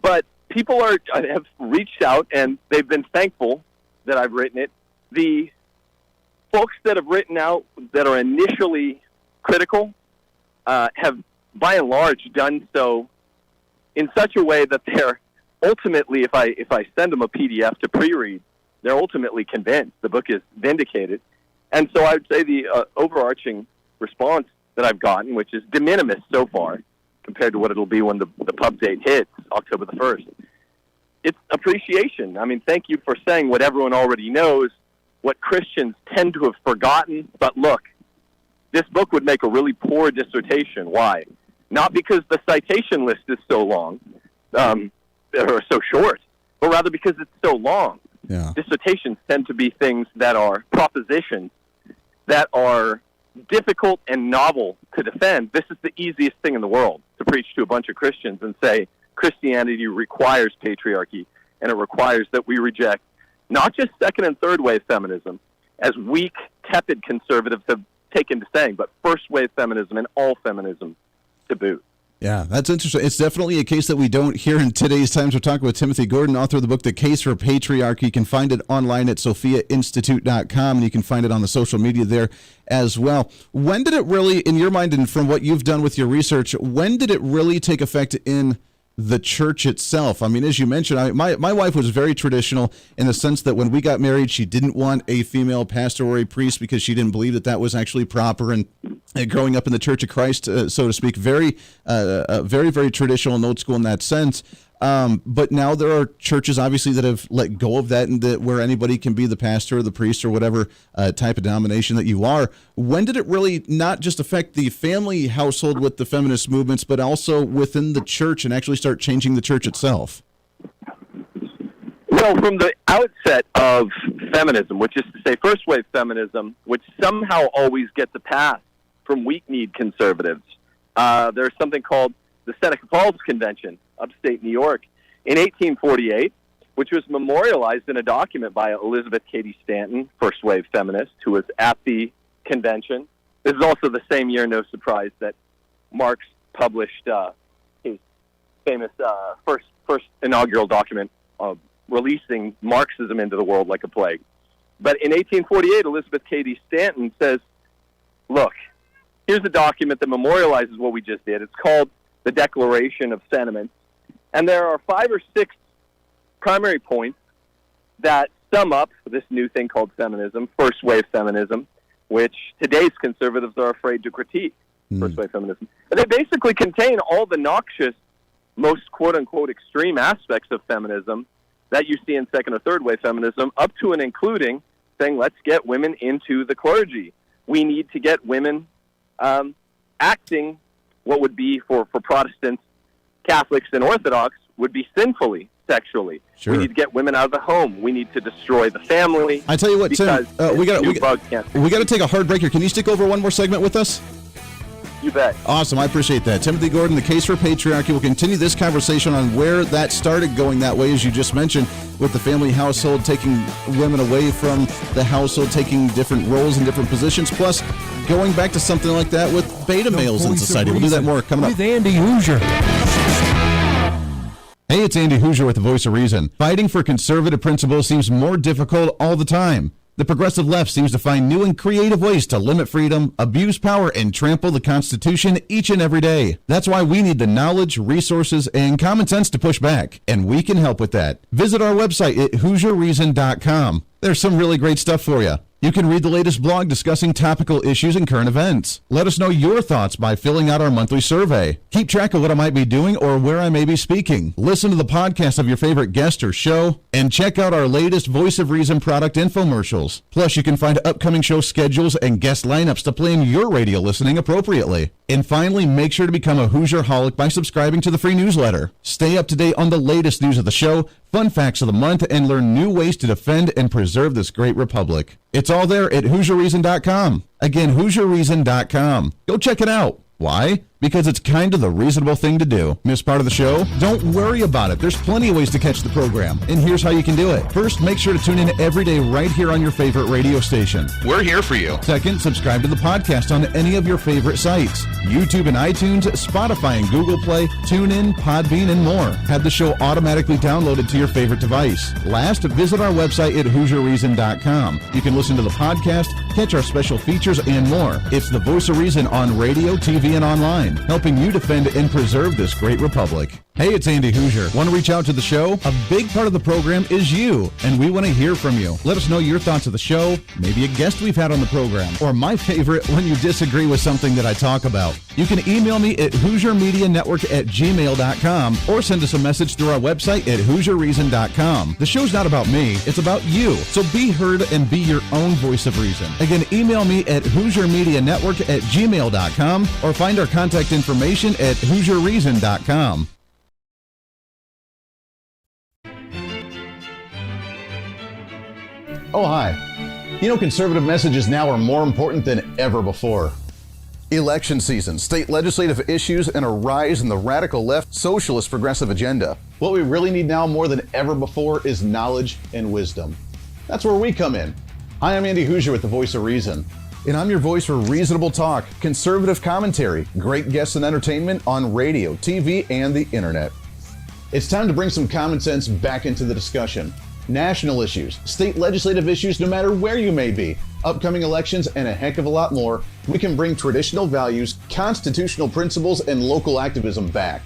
But people have reached out, and they've been thankful that I've written it. The folks that have written out that are initially critical have, by and large, done so in such a way that they're ultimately, if I send them a PDF to pre-read, they're ultimately convinced the book is vindicated. And so I would say the overarching response that I've gotten, which is de minimis so far compared to what it'll be when the pub date hits, October the 1st, it's appreciation. I mean, thank you for saying what everyone already knows, what Christians tend to have forgotten. But look, this book would make a really poor dissertation. Why? Not because the citation list is so long or so short, but rather because it's so long. Yeah. Dissertations tend to be things that are propositions that are difficult and novel to defend. This is the easiest thing in the world, to preach to a bunch of Christians and say Christianity requires patriarchy, and it requires that we reject not just second and third wave feminism, as weak, tepid conservatives have taken to saying, but first wave feminism and all feminism to boot. Yeah, that's interesting. It's definitely a case that we don't hear in today's times. We're talking with Timothy Gordon, author of the book, The Case for Patriarchy. You can find it online at sophiainstitute.com, and you can find it on the social media there as well. When did it really, in your mind and from what you've done with your research, when did it really take effect in the church itself? I mean, as you mentioned, my wife was very traditional in the sense that when we got married, she didn't want a female pastor or a priest because she didn't believe that that was actually proper. And growing up in the Church of Christ, so to speak, very, very traditional and old school in that sense. But now there are churches, obviously, that have let go of that, and where anybody can be the pastor or the priest or whatever type of denomination that you are. When did it really not just affect the family household with the feminist movements, but also within the church and actually start changing the church itself? Well, from the outset of feminism, which is to say first wave feminism, which somehow always gets a pass from weak-kneed conservatives, there's something called the Seneca Falls Convention, upstate New York, in 1848, which was memorialized in a document by Elizabeth Cady Stanton, first-wave feminist, who was at the convention. This is also the same year, no surprise, that Marx published his famous first inaugural document of releasing Marxism into the world like a plague. But in 1848, Elizabeth Cady Stanton says, look, here's a document that memorializes what we just did. It's called the Declaration of Sentiments. And there are 5 or 6 primary points that sum up this new thing called feminism, first-wave feminism, which today's conservatives are afraid to critique, first-wave feminism. And they basically contain all the noxious, most quote-unquote extreme aspects of feminism that you see in second or third-wave feminism, up to and including saying, let's get women into the clergy. We need to get women acting what would be for Protestants, Catholics, and Orthodox would be sinfully sexually. Sure. We need to get women out of the home. We need to destroy the family. I tell you what, Tim, we got to take a hard break here. Can you stick over one more segment with us? You bet. Awesome. I appreciate that. Timothy Gordon, The Case for Patriarchy. We'll continue this conversation on where that started going that way, as you just mentioned, with the family household, taking women away from the household, taking different roles and different positions, plus going back to something like that with beta males in society. We'll do that more coming up. With Andy Hooser. Hey, it's Andy Hooser with the Voice of Reason. Fighting for conservative principles seems more difficult all the time. The progressive left seems to find new and creative ways to limit freedom, abuse power, and trample the Constitution each and every day. That's why we need the knowledge, resources, and common sense to push back, and we can help with that. Visit our website at HooserReason.com. There's some really great stuff for you. You can read the latest blog discussing topical issues and current events. Let us know your thoughts by filling out our monthly survey. Keep track of what I might be doing or where I may be speaking. Listen to the podcast of your favorite guest or show, and check out our latest Voice of Reason product infomercials. Plus, you can find upcoming show schedules and guest lineups to plan your radio listening appropriately. And finally, make sure to become a Hoosier-holic by subscribing to the free newsletter. Stay up to date on the latest news of the show, fun facts of the month, and learn new ways to defend and preserve this great republic. It's all there at HooserReason.com. Again, HooserReason.com. Go check it out. Why? Because it's kind of the reasonable thing to do. Miss part of the show? Don't worry about it. There's plenty of ways to catch the program. And here's how you can do it. First, make sure to tune in every day right here on your favorite radio station. We're here for you. Second, subscribe to the podcast on any of your favorite sites. YouTube and iTunes, Spotify and Google Play, TuneIn, Podbean, and more. Have the show automatically downloaded to your favorite device. Last, visit our website at HooserReason.com. You can listen to the podcast, catch our special features, and more. It's the Voice of Reason on radio, TV, and online, helping you defend and preserve this great republic. Hey, it's Andy Hooser. Want to reach out to the show? A big part of the program is you, and we want to hear from you. Let us know your thoughts of the show, maybe a guest we've had on the program, or my favorite, when you disagree with something that I talk about. You can email me at HooserMediaNetwork@gmail.com or send us a message through our website at HooserReason.com. The show's not about me, it's about you. So be heard and be your own voice of reason. Again, email me at HooserMediaNetwork@gmail.com or find our contact information at HooserReason.com. Oh, hi. You know, conservative messages now are more important than ever before. Election season, state legislative issues, and a rise in the radical left socialist progressive agenda. What we really need now more than ever before is knowledge and wisdom. That's where we come in. Hi, I'm Andy Hooser with the Voice of Reason. And I'm your voice for reasonable talk, conservative commentary, great guests and entertainment on radio, TV, and the internet. It's time to bring some common sense back into the discussion. National issues, state legislative issues, no matter where you may be, upcoming elections, and a heck of a lot more, we can bring traditional values, constitutional principles, and local activism back.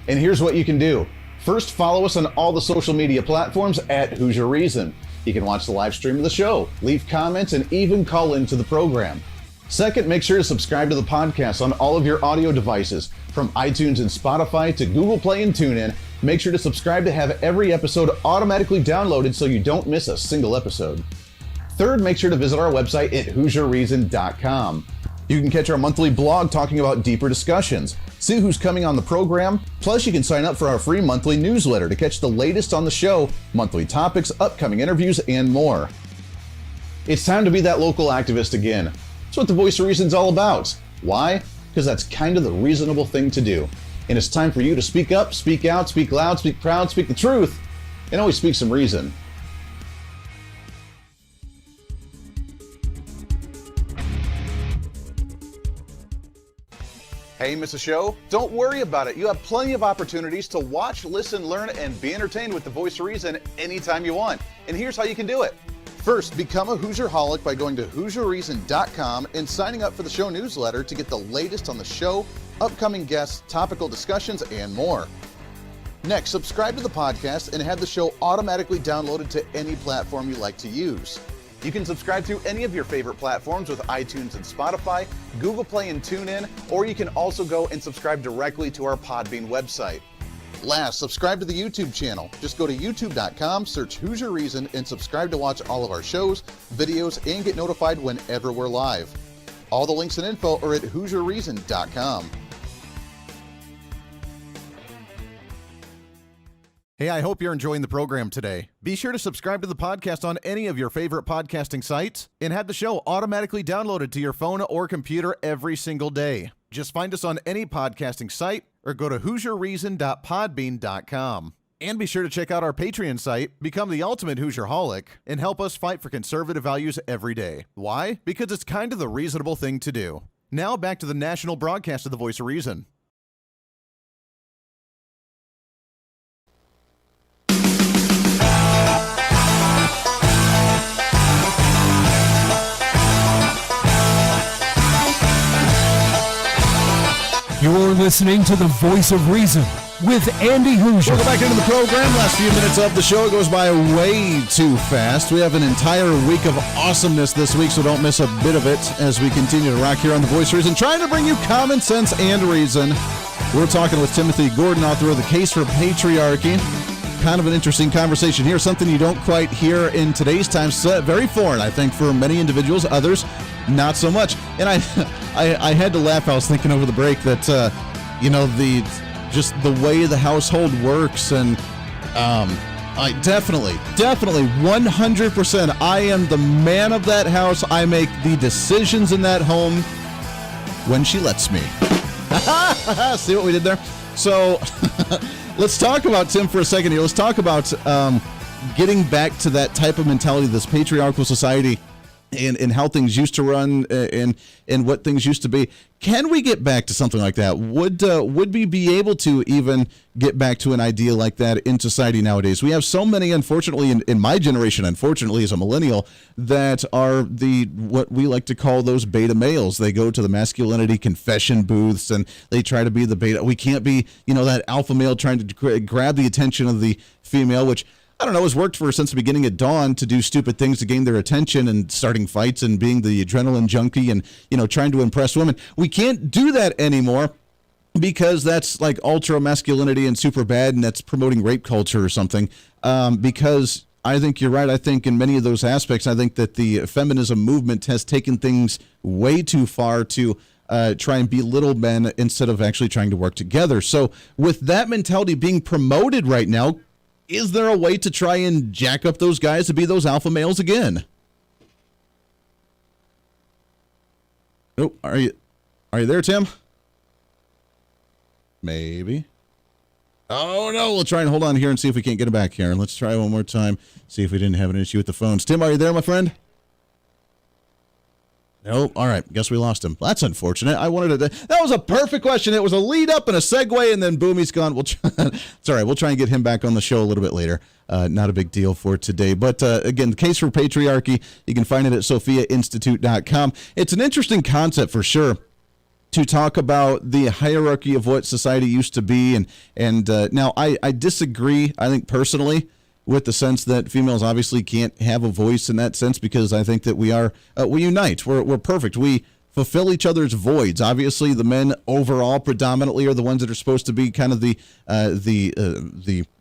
And here's what you can do. First, follow us on all the social media platforms at Hooser Reason. You can watch the live stream of the show, leave comments, and even call into the program. Second, make sure to subscribe to the podcast on all of your audio devices, from iTunes and Spotify to Google Play and TuneIn. Make sure to subscribe to have every episode automatically downloaded so you don't miss a single episode. Third, make sure to visit our website at HooserReason.com. You can catch our monthly blog talking about deeper discussions, see who's coming on the program, plus you can sign up for our free monthly newsletter to catch the latest on the show, monthly topics, upcoming interviews, and more. It's time to be that local activist again. That's what the Voice of Reason's all about. Why? Because that's kind of the reasonable thing to do. And it's time for you to speak up, speak out, speak loud, speak proud, speak the truth, and always speak some reason. Hey, miss a show? Don't worry about it. You have plenty of opportunities to watch, listen, learn, and be entertained with the Voice of Reason anytime you want. And here's how you can do it. First, become a Hooserholic by going to HooserReason.com and signing up for the show newsletter to get the latest on the show, upcoming guests, topical discussions, and more. Next, subscribe to the podcast and have the show automatically downloaded to any platform you like to use. You can subscribe through any of your favorite platforms with iTunes and Spotify, Google Play and TuneIn, or you can also go and subscribe directly to our Podbean website. Last, subscribe to the YouTube channel. Just go to youtube.com, search Hooser Reason, and subscribe to watch all of our shows, videos, and get notified whenever we're live. All the links and info are at HooserReason.com. Hey, I hope you're enjoying the program today. Be sure to subscribe to the podcast on any of your favorite podcasting sites and have the show automatically downloaded to your phone or computer every single day. Just find us on any podcasting site or go to HooserReason.podbean.com. And be sure to check out our Patreon site, become the ultimate Hooserholic, and help us fight for conservative values every day. Why? Because it's kind of the reasonable thing to do. Now back to the national broadcast of the Voice of Reason. You're listening to the Voice of Reason with Andy Hooser. Welcome back into the program. Last few minutes of the show. It goes by way too fast. We have an entire week of awesomeness this week, so don't miss a bit of it as we continue to rock here on the Voice of Reason, trying to bring you common sense and reason. We're talking with Timothy Gordon, author of The Case for Patriarchy. Kind of an interesting conversation here, something you don't quite hear in today's times. Very foreign, I think, for many individuals. Others, not so much. And I had to laugh. I was thinking over the break that, just the way the household works, and I definitely 100%. I am the man of that house. I make the decisions in that home when she lets me. See what we did there? So let's talk about, Tim, for a second here. Let's talk about getting back to that type of mentality, this patriarchal society, and how things used to run, and what things used to be. Can we get back to something like that? Would we be able to even get back to an idea like that in society nowadays? We have so many, unfortunately, in my generation, unfortunately, as a millennial, that are what we like to call those beta males. They go to the masculinity confession booths and they try to be the beta. We can't be, that alpha male trying to grab the attention of the female, which, I don't know, has worked for since the beginning at dawn, to do stupid things to gain their attention and starting fights and being the adrenaline junkie and, trying to impress women. We can't do that anymore because that's like ultra masculinity and super bad, and that's promoting rape culture or something. Because I think you're right. I think in many of those aspects, I think that the feminism movement has taken things way too far to try and belittle men instead of actually trying to work together. So with that mentality being promoted right now, is there a way to try and jack up those guys to be those alpha males again? Oh, are you there, Tim? Maybe. Oh, no. We'll try and hold on here and see if we can't get him back here. Let's try one more time, see if we didn't have an issue with the phones. Tim, are you there, my friend? Nope. All right. Guess we lost him. That's unfortunate. I wanted to. That was a perfect question. It was a lead up and a segue, and then boom, he's gone. It's all right. We'll try and get him back on the show a little bit later. Not a big deal for today. But again, the Case for Patriarchy, you can find it at sophiainstitute.com. It's an interesting concept for sure, to talk about the hierarchy of what society used to be. And now I disagree, I think personally, with the sense that females obviously can't have a voice in that sense, because I think that we unite. We're perfect. We fulfill each other's voids. Obviously, the men overall predominantly are the ones that are supposed to be kind of the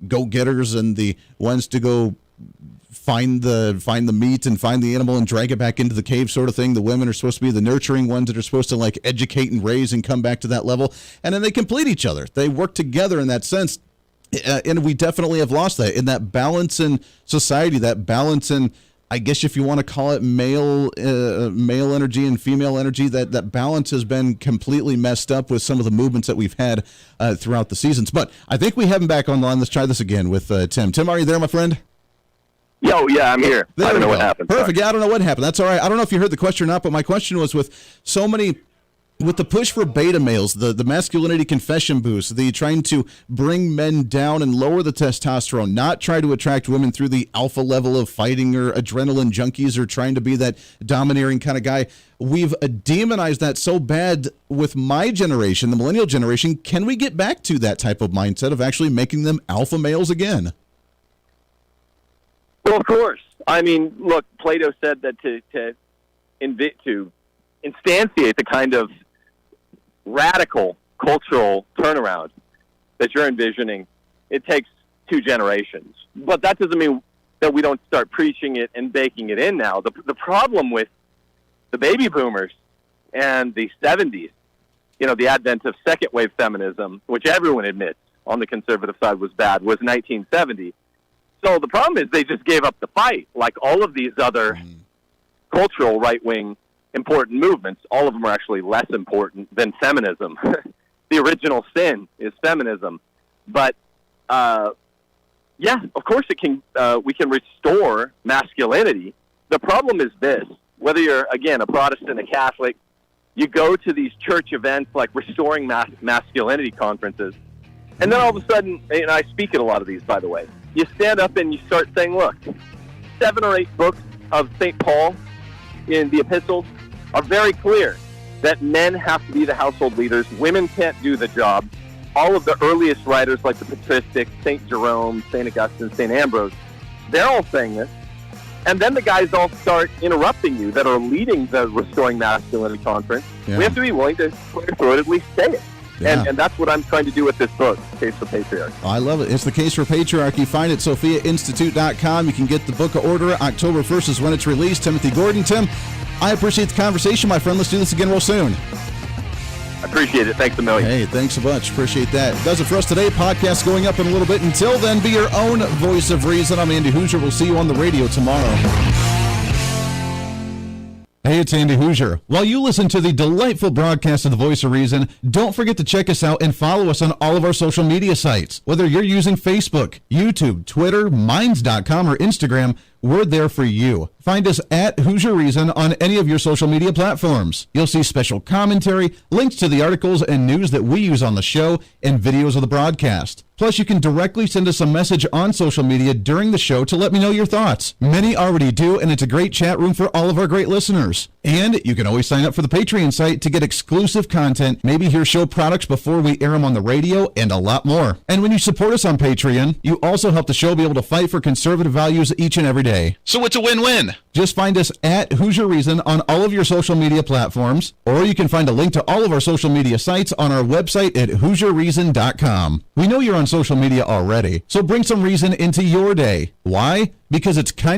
go-getters and the ones to go find the meat and find the animal and drag it back into the cave sort of thing. The women are supposed to be the nurturing ones that are supposed to like educate and raise and come back to that level. And then they complete each other. They work together in that sense. And we definitely have lost that in that balance in society, that balance in, I guess if you want to call it male energy and female energy, that balance has been completely messed up with some of the movements that we've had throughout the seasons. But I think we have him back on the line. Let's try this again with Tim. Tim, are you there, my friend? Yo, yeah, I'm here. I don't know what happened. Perfect. Sorry. Yeah, I don't know what happened. That's all right. I don't know if you heard the question or not, but my question was with so many, with the push for beta males, the masculinity confession boost, the trying to bring men down and lower the testosterone, not try to attract women through the alpha level of fighting or adrenaline junkies or trying to be that domineering kind of guy. We've demonized that so bad with my generation, the millennial generation. Can we get back to that type of mindset of actually making them alpha males again? Well, of course. I mean, look, Plato said that to instantiate the kind of radical cultural turnaround that you're envisioning, it takes 2 generations. But that doesn't mean that we don't start preaching it and baking it in now. The problem with the baby boomers and the 70s, the advent of second wave feminism, which everyone admits on the conservative side was bad, was 1970. So the problem is they just gave up the fight. Like all of these other cultural right-wing important movements, all of them are actually less important than feminism. The original sin is feminism. But, yeah, of course we can restore masculinity. The problem is this. Whether you're, again, a Protestant, a Catholic, you go to these church events like Restoring Masculinity conferences, and then all of a sudden, and I speak at a lot of these, by the way, you stand up and you start saying, look, 7 or 8 books of St. Paul in the epistles are very clear that men have to be the household leaders. Women can't do the job. All of the earliest writers like the patristics, St. Jerome, St. Augustine, St. Ambrose, they're all saying this. And then the guys all start interrupting you that are leading the Restoring Masculinity conference. Yeah. We have to be willing to clear-throatedly say it. Yeah. And that's what I'm trying to do with this book, Case for Patriarchy. Oh, I love it. It's the Case for Patriarchy. Find it at sophiainstitute.com. You can get the book of order. October 1st is when it's released. Timothy Gordon. Tim, I appreciate the conversation, my friend. Let's do this again real soon. I appreciate it. Thanks a million. Hey, thanks so much. Appreciate that. Does it for us today. Podcast going up in a little bit. Until then, be your own voice of reason. I'm Andy Hooser. We'll see you on the radio tomorrow. Hey, it's Andy Hooser. While you listen to the delightful broadcast of the Voice of Reason, don't forget to check us out and follow us on all of our social media sites. Whether you're using Facebook, YouTube, Twitter, Minds.com, or Instagram, we're there for you. Find us at Hooser Reason on any of your social media platforms. You'll see special commentary, links to the articles and news that we use on the show, and videos of the broadcast. Plus, you can directly send us a message on social media during the show to let me know your thoughts. Many already do, and it's a great chat room for all of our great listeners. And you can always sign up for the Patreon site to get exclusive content, maybe hear show products before we air them on the radio, and a lot more. And when you support us on Patreon, you also help the show be able to fight for conservative values each and every day. So it's a win-win. Just find us at Hooser Reason on all of your social media platforms, or you can find a link to all of our social media sites on our website at HooserReason.com. We know you're on social media already, so bring some reason into your day. Why? Because it's kind of